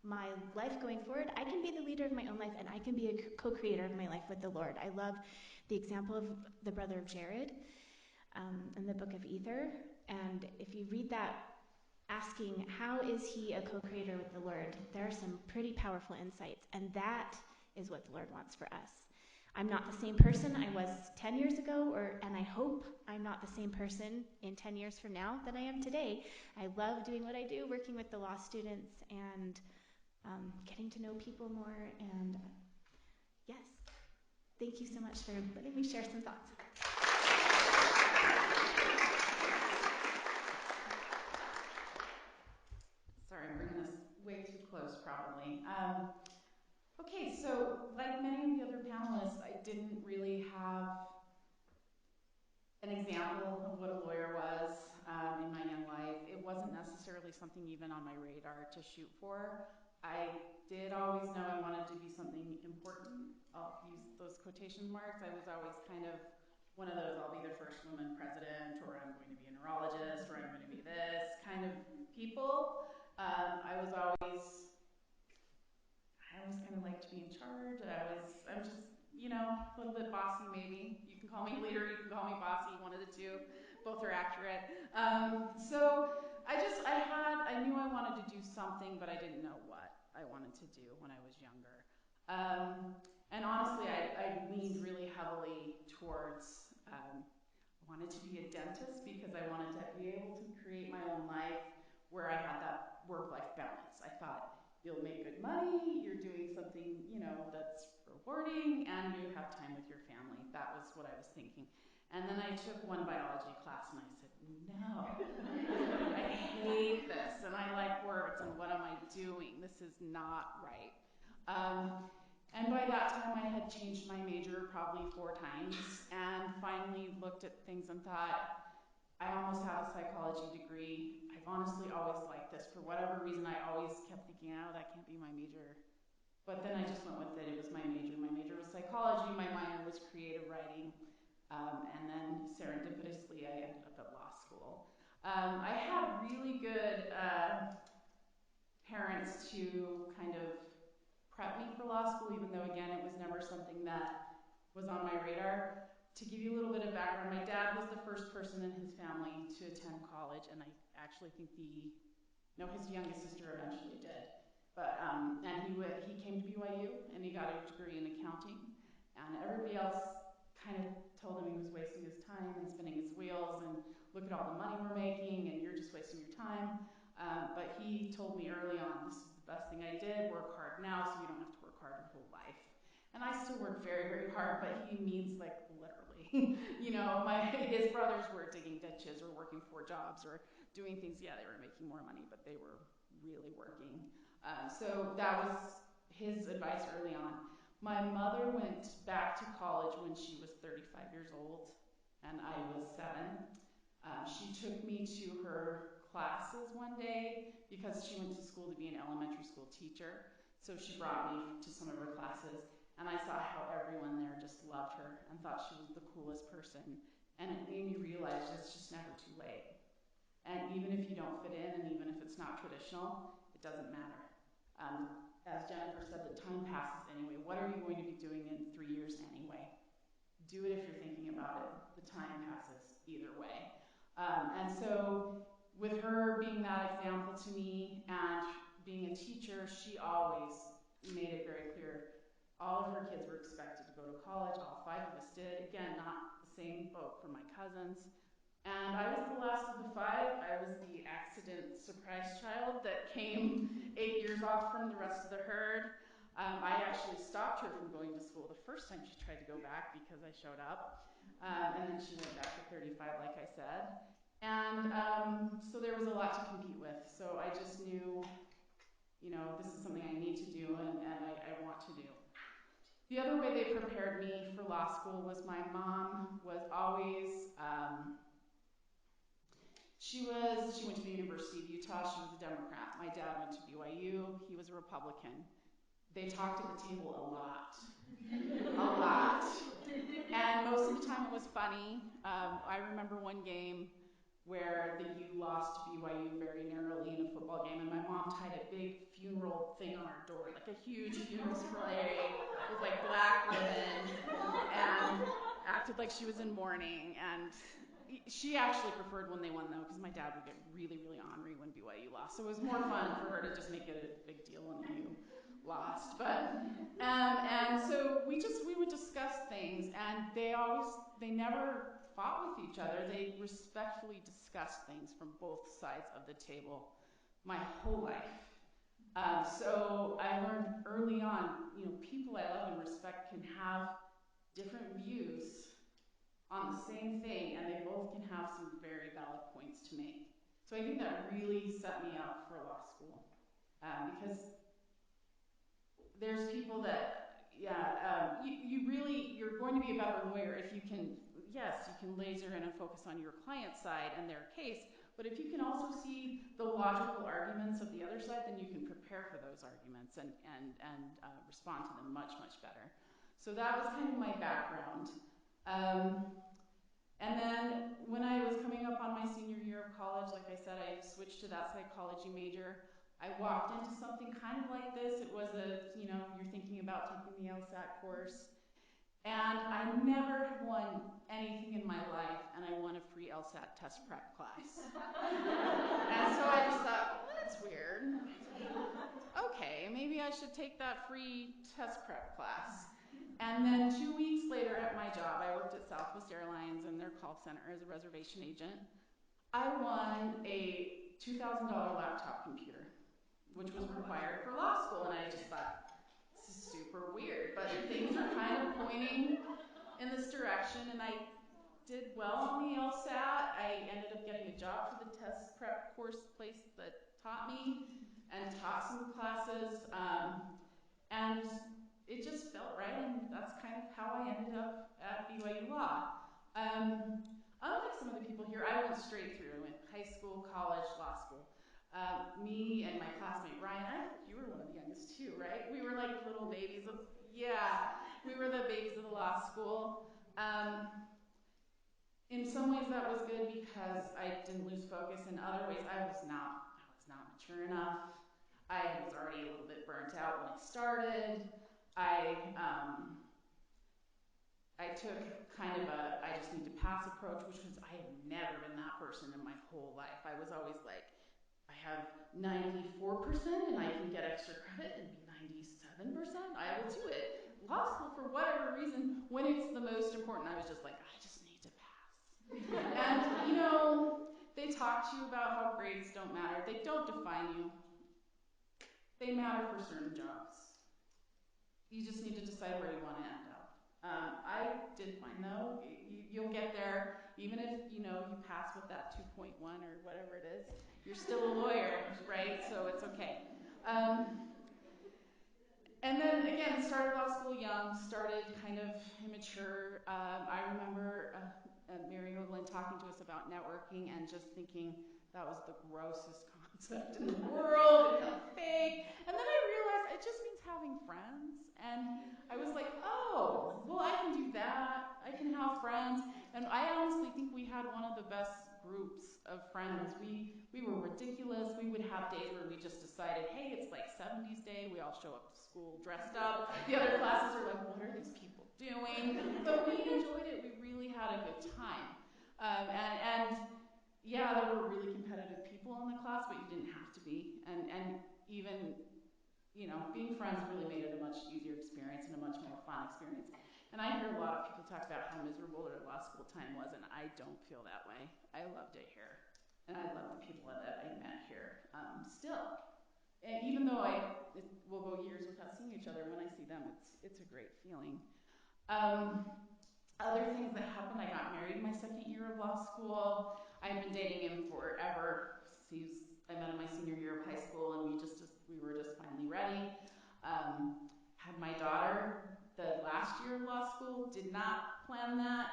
my life going forward. I can be the leader of my own life, and I can be a co-creator of my life with the Lord. I love the example of the brother of Jared in the book of Ether. And if you read that, asking how is he a co-creator with the Lord, there are some pretty powerful insights, and that is what the Lord wants for us. I'm not the same person I was 10 years ago, and I hope I'm not the same person in 10 years from now that I am today. I love doing what I do, working with the law students, and getting to know people more. And yes, thank you so much for letting me share some thoughts. Sorry, I'm bringing this way too close, probably. Okay, so like many of the other panelists, I didn't really have an example of what a lawyer was in my young life. It wasn't necessarily something even on my radar to shoot for. I did always know I wanted to be something important. I'll use those quotation marks. I was always kind of one of those, I'll be the first woman president, or I'm going to be a neurologist, or I'm going to be this kind of people. I always kind of like to be in charge. I'm just, a little bit bossy maybe. You can call me leader, you can call me bossy, one of the two. Both are accurate. So I knew I wanted to do something, but I didn't know what I wanted to do when I was younger. And honestly, I leaned really heavily towards, I wanted to be a dentist because I wanted to be able to create my own life where I had that work-life balance. I thought, you'll make good money, you're doing something, that's rewarding, and you have time with your family. That was what I was thinking. And then I took one biology class and I said, no, I hate this, and I like words, and what am I doing? This is not right. And by that time I had changed my major probably 4 times, and finally looked at things and thought, I almost have a psychology degree. I've honestly always liked this. For whatever reason, I always kept thinking, oh, that can't be my major. But then I just went with it. It was my major. My major was psychology. My minor was creative writing. And then serendipitously, I ended up at law school. I had really good parents to kind of prep me for law school, even though, again, it was never something that was on my radar. To give you a little bit of background, my dad was the first person in his family to attend college, and I actually think his youngest sister eventually did. But and he came to BYU and he got a degree in accounting, and everybody else kind of told him he was wasting his time and spinning his wheels, and look at all the money we're making, and you're just wasting your time. But he told me early on, this is the best thing I did. Work hard now, so you don't have to work hard your whole life. And I still work very, very hard, but he means like literally. His brothers were digging ditches or working 4 jobs or doing things. Yeah, they were making more money, but they were really working. So that was his advice early on. My mother went back to college when she was 35 years old, and I was 7. She took me to her classes one day because she went to school to be an elementary school teacher. So she brought me to some of her classes. And I saw how everyone there just loved her and thought she was the coolest person. And it made me realize it's just never too late. And even if you don't fit in, and even if it's not traditional, it doesn't matter. As Jennifer said, the time passes anyway. What are you going to be doing in 3 years anyway? Do it if you're thinking about it. The time passes either way. And so with her being that example to me and being a teacher, she always made it very clear. All of her kids were expected to go to college. All 5 of us did. Again, not the same boat for my cousins. And I was the last of the 5. I was the accident surprise child that came 8 years off from the rest of the herd. I actually stopped her from going to school the first time she tried to go back because I showed up. And then she went back to 35, like I said. And so there was a lot to compete with. So I just knew, this is something I need to do and I want to do. The other way they prepared me for law school was my mom was always, she went to the University of Utah, she was a Democrat. My dad went to BYU, he was a Republican. They talked at the table a lot. A lot. And most of the time it was funny. I remember one game where the U lost to BYU very narrowly in a football game, and my mom tied a big funeral thing on our door, like a huge funeral sleigh with like black ribbon, and acted like she was in mourning. And she actually preferred when they won, though, because my dad would get really, really ornery when BYU lost. So it was more fun for her to just make it a big deal when you lost. But and so we would discuss things, and they never fought with each other. They respectfully discussed things from both sides of the table my whole life. So I learned early on, people I love and respect can have different views on the same thing, and they both can have some very valid points to make. So I think that really set me up for law school, because there's people that, you're going to be a better lawyer if you can, yes, you can laser in and focus on your client's side and their case, But if you can also see the logical arguments of the other side, then you can prepare for those arguments and respond to them much, much better. So that was kind of my background. And then when I was coming up on my senior year of college, like I said, I switched to that psychology major. I walked into something kind of like this. It was you're thinking about taking the LSAT course. And I never won anything in my life, and I won a free LSAT test prep class. And so I just thought, well, that's weird. Okay, maybe I should take that free test prep class. And then 2 weeks later at my job, I worked at Southwest Airlines in their call center as a reservation agent. I won a $2,000 laptop computer, which was required for law school, and I just thought, this is super weird, but things are kind of pointing in this direction, and I did well on the LSAT. I ended up getting a job for the test prep course place that taught me and taught some classes, and it just felt right, and that's kind of how I ended up at BYU Law. Unlike some of the people here, I went straight through. I went high school, college, law school. Me and my classmate Ryan, I think you were one of the youngest too, right? We were like little babies of, we were the babies of the law school. In some ways that was good because I didn't lose focus. In other ways, I was not mature enough. I was already a little bit burnt out when I started. I took kind of I just need to pass approach, which was, I have never been that person in my whole life. I was always like, I have 94% and I can get extra credit and be 97%. I will do it. Law school, for whatever reason, when it's the most important, I was just like, I just need to pass. And, they talk to you about how grades don't matter. They don't define you. They matter for certain jobs. You just need to decide where you want to end up. I did fine though. You'll get there, even if you pass with that 2.1 or whatever it is. You're still a lawyer, right? So it's okay. And then again, started law school young, started kind of immature. I remember Mary Hoagland talking to us about networking and just thinking that was the grossest concept in the world. It felt fake. And then I realized it just means having friends. And I was like, oh, well, I can do that. I can have friends. And I honestly think we had one of the best groups of friends. We were ridiculous. We would have days where we just decided, hey, it's like 70s day. We all show up to school dressed up. The other classes are like, what are these people doing? But we enjoyed it. We really had a good time. And yeah, there were really competitive people in the class, but you didn't have to be. And even being friends really made it a much easier experience and a much more fun experience. And I hear a lot of people talk about how miserable their law school time was, and I don't feel that way. I loved it here. And I love the people that I met here still. And even though we'll go years without seeing each other, when I see them, it's a great feeling. Other things that happened, I got married my second year of law school. I had been dating him forever. I met him my senior year of high school, and we were just finally ready. Had my daughter the last year of law school, did not plan that,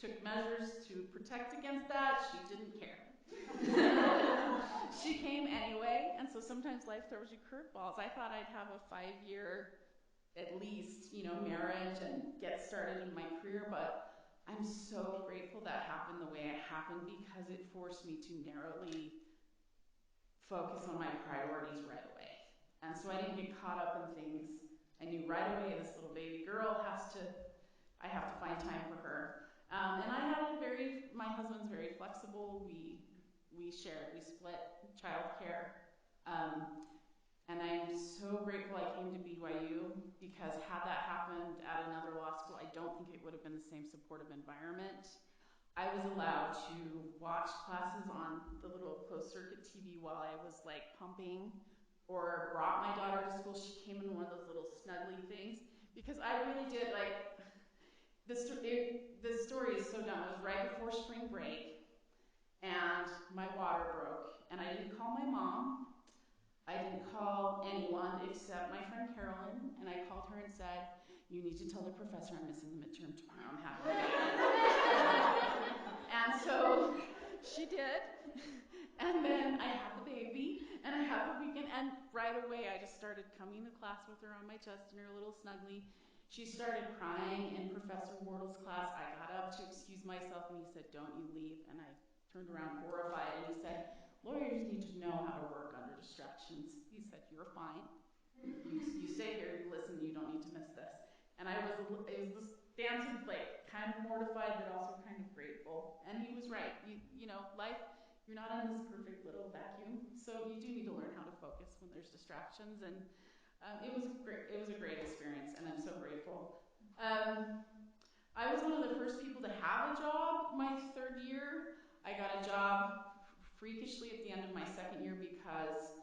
took measures to protect against that. She didn't care. She came anyway, and so sometimes life throws you curveballs. I thought I'd have a 5-year, at least, marriage and get started in my career, but I'm so grateful that happened the way it happened because it forced me to narrowly focus on my priorities right away. And so I didn't get caught up in things. I knew right away this little baby girl I have to find time for her. And my husband's very flexible. We split childcare. And I'm so grateful I came to BYU because had that happened at another law school, I don't think it would have been the same supportive environment. I was allowed to watch classes on the little closed circuit TV while I was pumping, or brought my daughter to school. She came in one of those little snuggly things because I really did the story is so dumb. It was right before spring break and my water broke and I didn't call my mom. I didn't call anyone except my friend Carolyn, and I called her and said, you need to tell the professor I'm missing the midterm tomorrow. I'm having a baby. And so she did. And then I had the baby, and I had the weekend, and right away I just started coming to class with her on my chest in her little snuggly. She started crying in Professor Wardle's class. I got up to excuse myself, and he said, "Don't you leave." And I turned around horrified, and he said, "Lawyers need to know how to work under distractions." He said, "You're fine. You stay here, you listen, you don't need to miss this." And it was this dance of like kind of mortified, but also kind of grateful. And he was right. You know, life, you're not in this perfect little vacuum, so you do need to learn how to focus when there's distractions. And it was a great experience, and I'm so grateful. I was one of the first people to have a job my third year. I got a job freakishly at the end of my second year because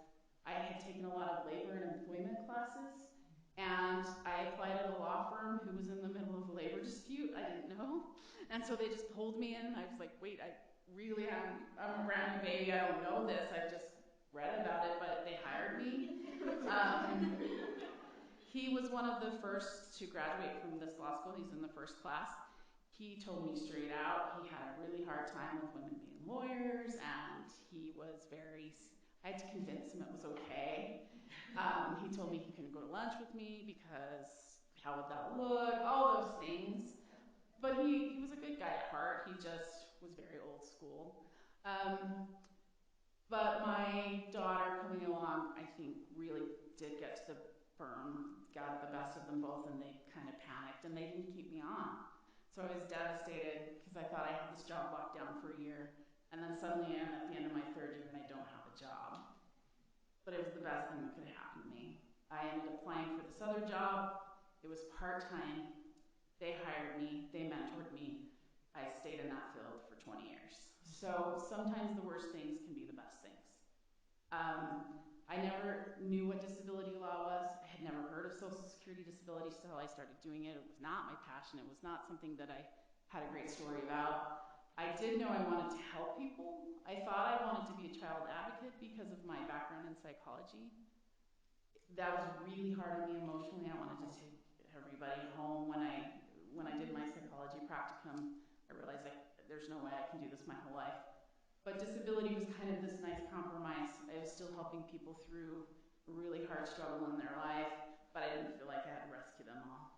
I had taken a lot of labor and employment classes, and I applied at a law firm who was in the middle of a labor dispute. I didn't know, and so they just pulled me in. I was like, "Wait, I'm a brand new baby. I don't know this. I've just read about it," but they hired me. He was one of the first to graduate from this law school. He's in the first class. He told me straight out he had a really hard time with women being lawyers, and he was I had to convince him it was okay. He told me he couldn't go to lunch with me because how would that look, all those things. But he was a good guy at heart. He just was very old school. But my daughter coming along, I think, really did get to the firm, got the best of them both, and they kind of panicked, and they didn't keep me on. So I was devastated because I thought I had this job locked down for a year, and then suddenly I'm at the end of my third year and I don't have a job. But it was the best thing that could have happened to me. I ended up applying for this other job. It was part-time. They hired me. They mentored me. I stayed in that field for 20 years. So sometimes the worst things can be the best things. I never knew what disability law was. I had never heard of Social Security disability until I started doing it. It was not my passion. It was not something that I had a great story about. I did know I wanted to help people. I thought I wanted to be a child advocate because of my background in psychology. That was really hard on me emotionally. I wanted to take everybody home. When I did my psychology practicum, I realized there's no way I can do this my whole life. But disability was kind of this nice compromise. I was still helping people through a really hard struggle in their life, but I didn't feel like I had to rescue them all.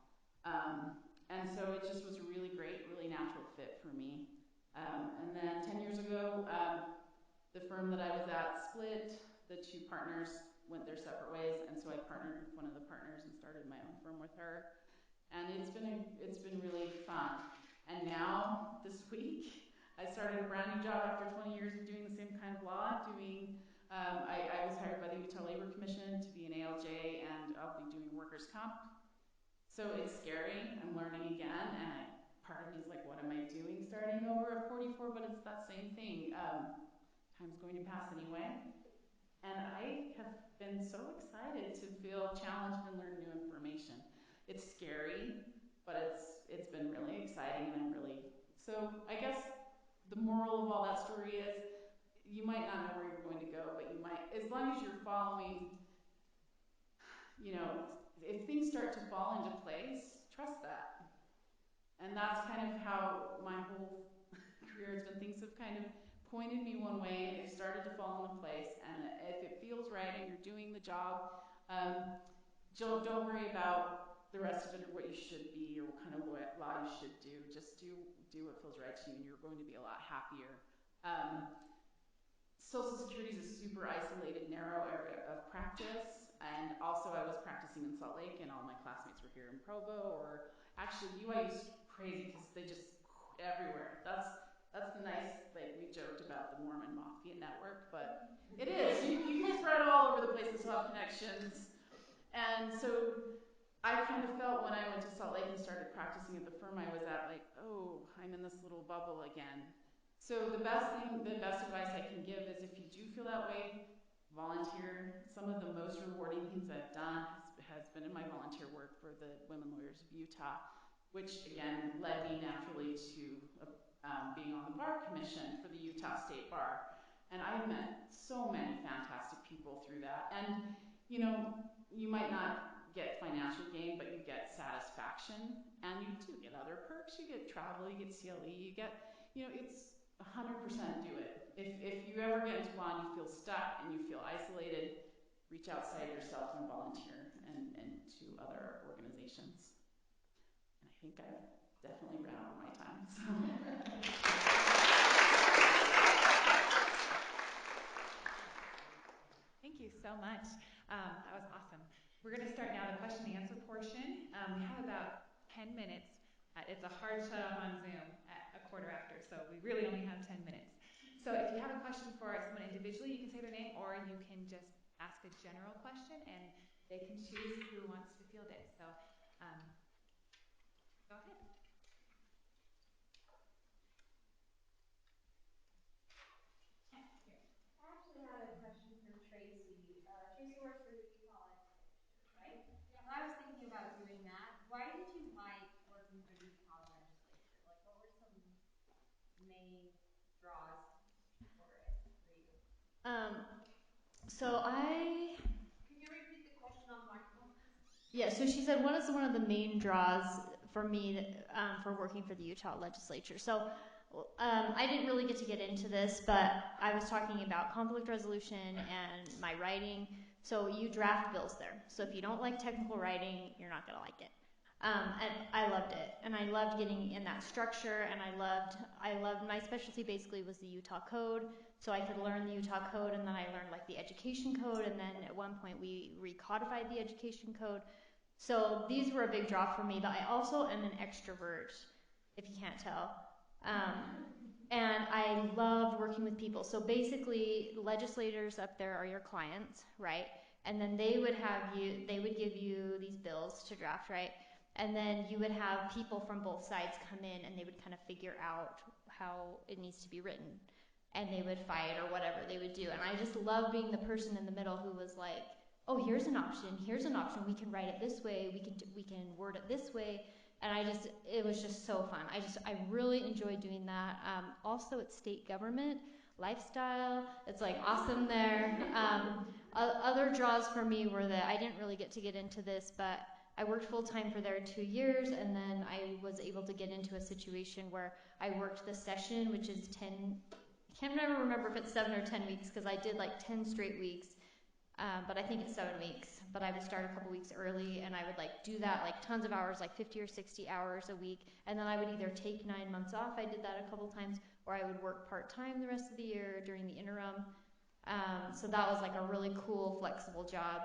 And so it just was a really great, really natural fit for me. And then 10 years ago, the firm that I was at split. The two partners went their separate ways, and so I partnered with one of the partners and started my own firm with her. And it's been really fun. And now, this week, I started a brand new job after 20 years of doing the same kind of law. I was hired by the Utah Labor Commission to be an ALJ, and I'll be doing workers' comp. So it's scary. I'm learning again, and part of me is like, what am I doing starting over at 44? But it's that same thing. Time's going to pass anyway. And I have been so excited to feel challenged and learn new information. It's scary, but it's been really exciting, and so I guess the moral of all that story is you might not know where you're going to go, but you might, as long as you're following, if things start to fall into place, trust that. And that's kind of how my whole career has been. Things have kind of pointed me one way, and they've started to fall into place. And if it feels right and you're doing the job, don't worry about the rest of it or what you should be or what kind of law you should do. Just do what feels right to you, and you're going to be a lot happier. Social Security is a super isolated, narrow area of practice, and also I was practicing in Salt Lake, and all my classmates were here in Provo, or actually UIU's crazy because they just everywhere. That's the nice, we joked about the Mormon Mafia network, but it is. You can spread all over the place and still have connections. And so I kind of felt when I went to Salt Lake and started practicing at the firm I was at, I'm in this little bubble again. So the best advice I can give is if you do feel that way, volunteer. Some of the most rewarding things I've done has been in my volunteer work for the Women Lawyers of Utah, which again led me naturally to being on the bar commission for the Utah State Bar. And I've met so many fantastic people through that. And you might not get financial gain, but you get satisfaction, and you do get other perks. You get travel, you get CLE, you get, it's 100% do it. If if you ever get into one, you feel stuck and you feel isolated, reach outside yourself and volunteer and to other organizations. And I think I've definitely ran over my time. So. Thank you so much. That was awesome. We're going to start now the question and answer portion. We have about 10 minutes. It's a hard shut-off on Zoom at 1:15, so we really only have 10 minutes. So if you have a question for someone individually, you can say their name, or you can just ask a general question, and they can choose who wants to field it. So go ahead. I actually have a question for Tracy. Tracy works for the Utah legislature, right? Yeah. And I was thinking about doing that. Why did you like working for the Utah legislature? Like, what were some main draws for it for you? So I. Can you repeat the question on the microphone? Yeah, so she said, what is one of the main draws for me for working for the Utah legislature? So I didn't really get to get into this, but I was talking about conflict resolution and my writing. So you draft bills there. So if you don't like technical writing, you're not going to like it. And I loved it. And I loved getting in that structure, and I loved my specialty basically was the Utah code. So I could learn the Utah code, and then I learned like the education code, and then at one point we recodified the education code. So these were a big draw for me, but I also am an extrovert, if you can't tell. And I loved working with people. So basically, legislators up there are your clients, right? And then they would give you these bills to draft, right? And then you would have people from both sides come in, and they would kind of figure out how it needs to be written. And they would fight or whatever they would do. And I just love being the person in the middle who was like, oh, here's an option, we can write it this way, we can word it this way. And it was just so fun. I really enjoyed doing that. Also, it's state government, lifestyle, it's like awesome there. Other draws for me were that I didn't really get to get into this, but I worked full-time for there 2 years, and then I was able to get into a situation where I worked the session, which is 10, I can't remember if it's 7 or 10 weeks, because I did like 10 straight weeks. But I think it's 7 weeks. But I would start a couple weeks early, and I would like do that like tons of hours, like 50 or 60 hours a week. And then I would either take 9 months off. I did that a couple times, or I would work part-time the rest of the year during the interim. So that was like a really cool, flexible job.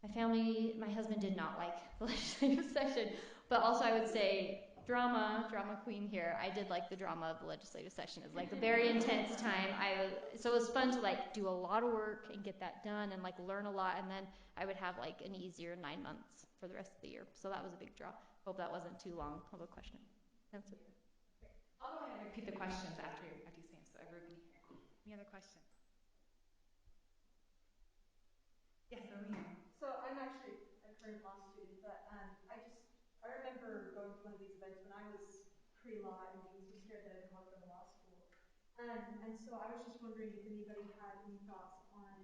My husband did not like the legislative session, but also I would say drama queen here. I did like the drama of the legislative session. It was like a very intense time. So it was fun to like do a lot of work and get that done and like learn a lot, and then I would have like an easier 9 months for the rest of the year. So that was a big draw. Hope that wasn't too long of a question. That's it. I'll go ahead and repeat the questions after you say them so everyone can hear. Any other questions? Yes, over here. So I'm actually a current law student, but I remember going to one of these events when I was pre-law and being so scared that I didn't want to go to law school. And so I was just wondering if anybody had any thoughts on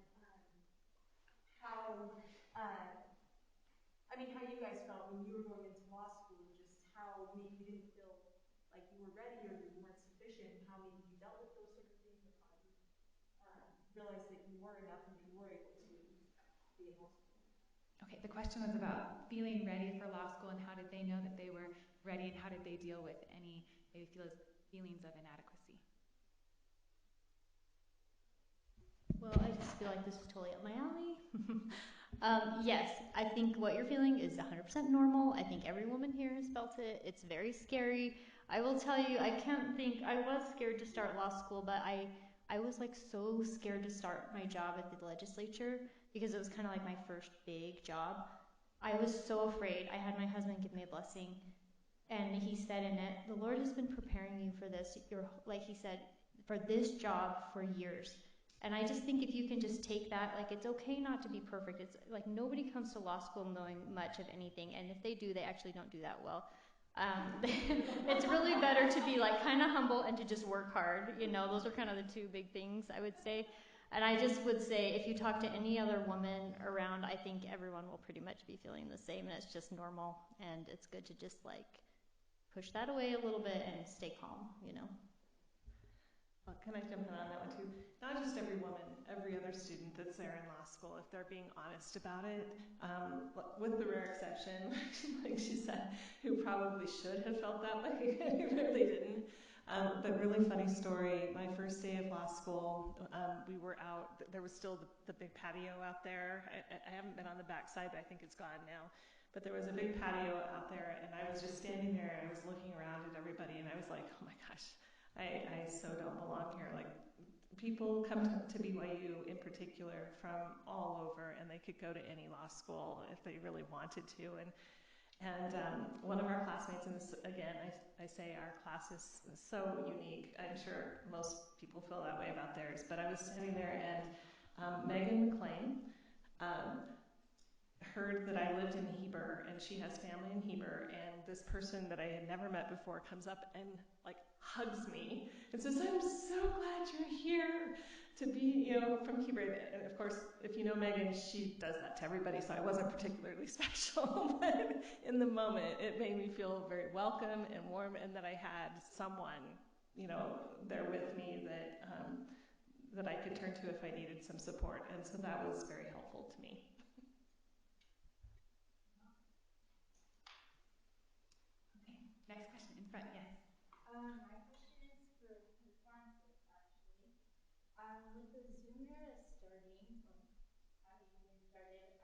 how you guys felt when you were going into law school, and just how maybe you didn't feel like you were ready or you weren't sufficient, and how maybe you dealt with those sort of things, or how you realized that you were enough and that you were able to be in law school. Okay, the question was about feeling ready for law school, and how did they know that they were ready, and how did they deal with any maybe feelings of inadequacy? Well, I just feel like this is totally up my alley. Yes, I think what you're feeling is 100% normal. I think every woman here has felt it. It's very scary. I will tell you, I was scared to start law school, but I was like so scared to start my job at the legislature because it was kind of like my first big job. I was so afraid. I had my husband give me a blessing, and he said in it, the Lord has been preparing you for this, like he said, for this job for years. And I just think if you can just take that, like it's okay not to be perfect. It's like nobody comes to law school knowing much of anything, and if they do, they actually don't do that well. It's really better to be like kind of humble and to just work hard. Those are kind of the two big things I would say. And I just would say if you talk to any other woman around, I think everyone will pretty much be feeling the same, and it's just normal, and it's good to just like push that away a little bit and stay calm. Can I jump in on that one too? Not just every woman, every other student that's there in law school, if they're being honest about it, with the rare exception, like she said, who probably should have felt that way, who really didn't. But really funny story, my first day of law school, we were out, there was still the big patio out there. I haven't been on the back side, but I think it's gone now. But there was a big patio out there, and I was just standing there, and I was looking around at everybody, and I was like, oh my gosh, I so don't belong here. Like, people come to BYU in particular from all over, and they could go to any law school if they really wanted to. And one of our classmates, and this, again, I say our class is so unique. I'm sure most people feel that way about theirs. But I was sitting there, and Megan McLean heard that I lived in Heber, and she has family in Heber, and this person that I had never met before comes up and like hugs me and says, I'm so glad you're here to be, from Heber. And of course, if you know Megan, she does that to everybody, so I wasn't particularly special, but in the moment, it made me feel very welcome and warm, and that I had someone, there with me that I could turn to if I needed some support, and so that was very helpful to me. Next question in front, yes. My question is for Francis, actually. With the Zoom era starting, or having been started,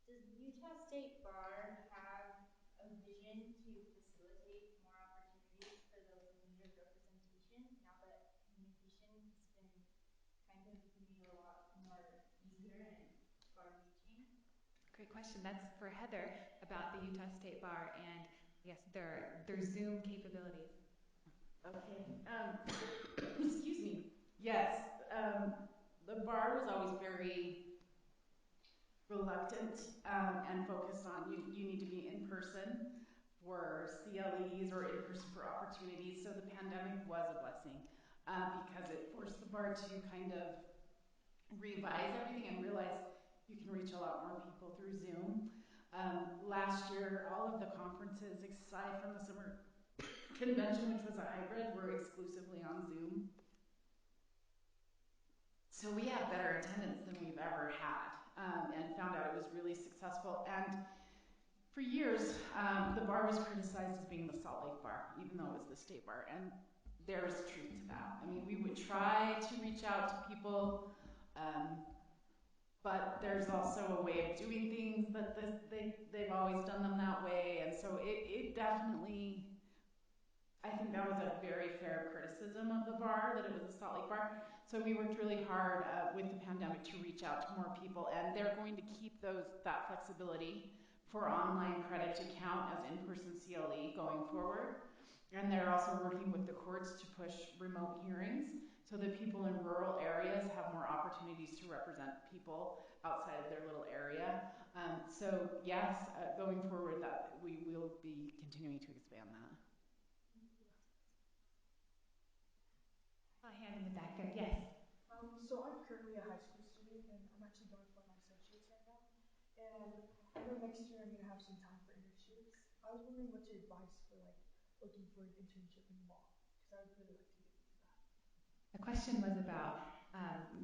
does Utah State Bar have a vision to facilitate more opportunities for those in need of representation now that communication has been kind of made a lot more easier and far-reaching? Great question. That's for Heather about the Utah State Bar and yes, their Zoom capabilities. Okay. Excuse me. Yes. The bar was always very reluctant and focused on you need to be in person for CLEs or in person for opportunities. So the pandemic was a blessing because it forced the bar to kind of revise everything and realize you can reach a lot more people through Zoom. Last year, all of the conferences, aside from the summer convention, which was a hybrid, were exclusively on Zoom. So we had better attendance than we've ever had and found out it was really successful. And for years, the bar was criticized as being the Salt Lake bar, even though it was the state bar. And there is truth to that. I mean, we would try to reach out to people, but there's also a way of doing things that they've always done them that way. And so it definitely, I think that was a very fair criticism of the bar, that it was a Salt Lake bar. So we worked really hard with the pandemic to reach out to more people, and they're going to keep that flexibility for online credit to count as in-person CLE going forward. And they're also working with the courts to push remote hearings so that people in rural areas have more opportunities to represent people outside of their little area. So yes, going forward, that we will be continuing to expand that. A hand in the back there, yes. So I'm currently a high school student, and I'm actually going for my associates right now. And I know next year I'm going to have some time for internships. I was wondering what's your advice for looking for an internship in law, because I would really like to get into that. The question was about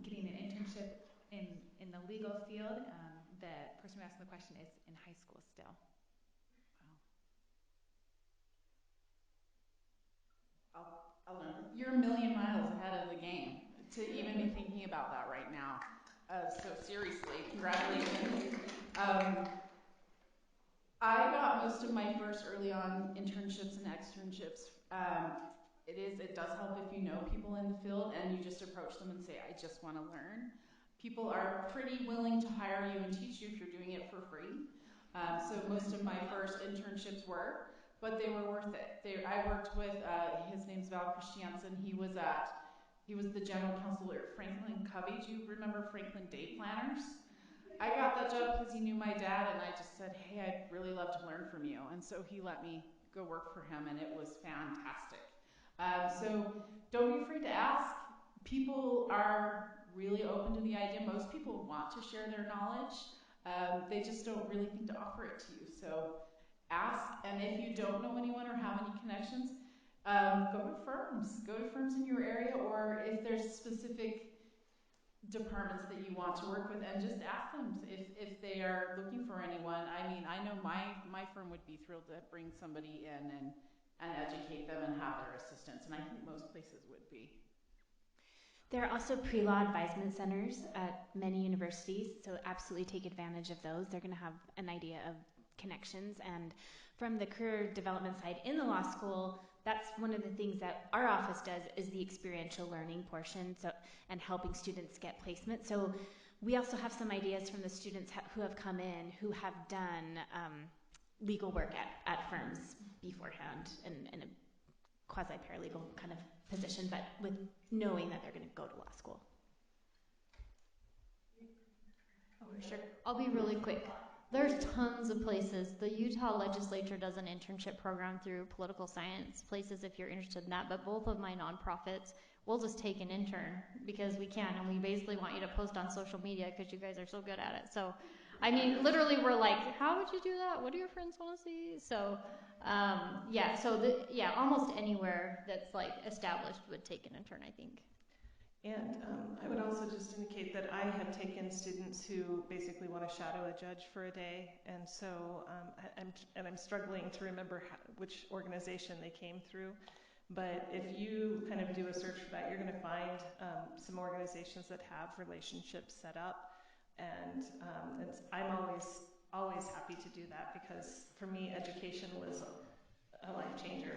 getting an internship in the legal field. The person who asked the question is in high school still. I'll learn. You're a million miles ahead of the game to even be thinking about that right now. So seriously, congratulations. I got most of my first early on internships and externships. It does help if you know people in the field and you just approach them and say, I just want to learn. People are pretty willing to hire you and teach you if you're doing it for free. So most of my first internships were, but they were worth it. I worked with, his name's Val Christiansen. He was the general counsel at Franklin Covey. Do you remember Franklin Day Planners? I got that job because he knew my dad, and I just said, hey, I'd really love to learn from you. And so he let me go work for him, and it was fantastic. So don't be afraid to ask. People are really open to the idea. Most people want to share their knowledge. They just don't really think to offer it to you. So ask, and if you don't know anyone or have any connections, Go to firms in your area, or if there's specific departments that you want to work with, and just ask them if they are looking for anyone. I mean, I know my firm would be thrilled to bring somebody in and educate them and have their assistance, and I think most places would be. There are also pre-law advisement centers at many universities, so absolutely take advantage of those. They're going to have an idea of connections, and from the career development side in the law school, that's one of the things that our office does is the experiential learning portion, and helping students get placement. So we also have some ideas from the students who have come in who have done legal work at firms beforehand in a quasi-paralegal kind of position, but with knowing that they're going to go to law school. Oh, sure. I'll be really quick. There's tons of places. The Utah legislature does an internship program through political science places if you're interested in that, but both of my nonprofits will just take an intern because we can, and we basically want you to post on social media because you guys are so good at it. So, I mean, literally we're like, how would you do that? What do your friends want to see? So, almost anywhere that's like established would take an intern, I think. And I would also just indicate that I have taken students who basically want to shadow a judge for a day, and so I'm struggling to remember which organization they came through. But if you kind of do a search for that, you're going to find some organizations that have relationships set up, and I'm always happy to do that because for me, education was a life changer.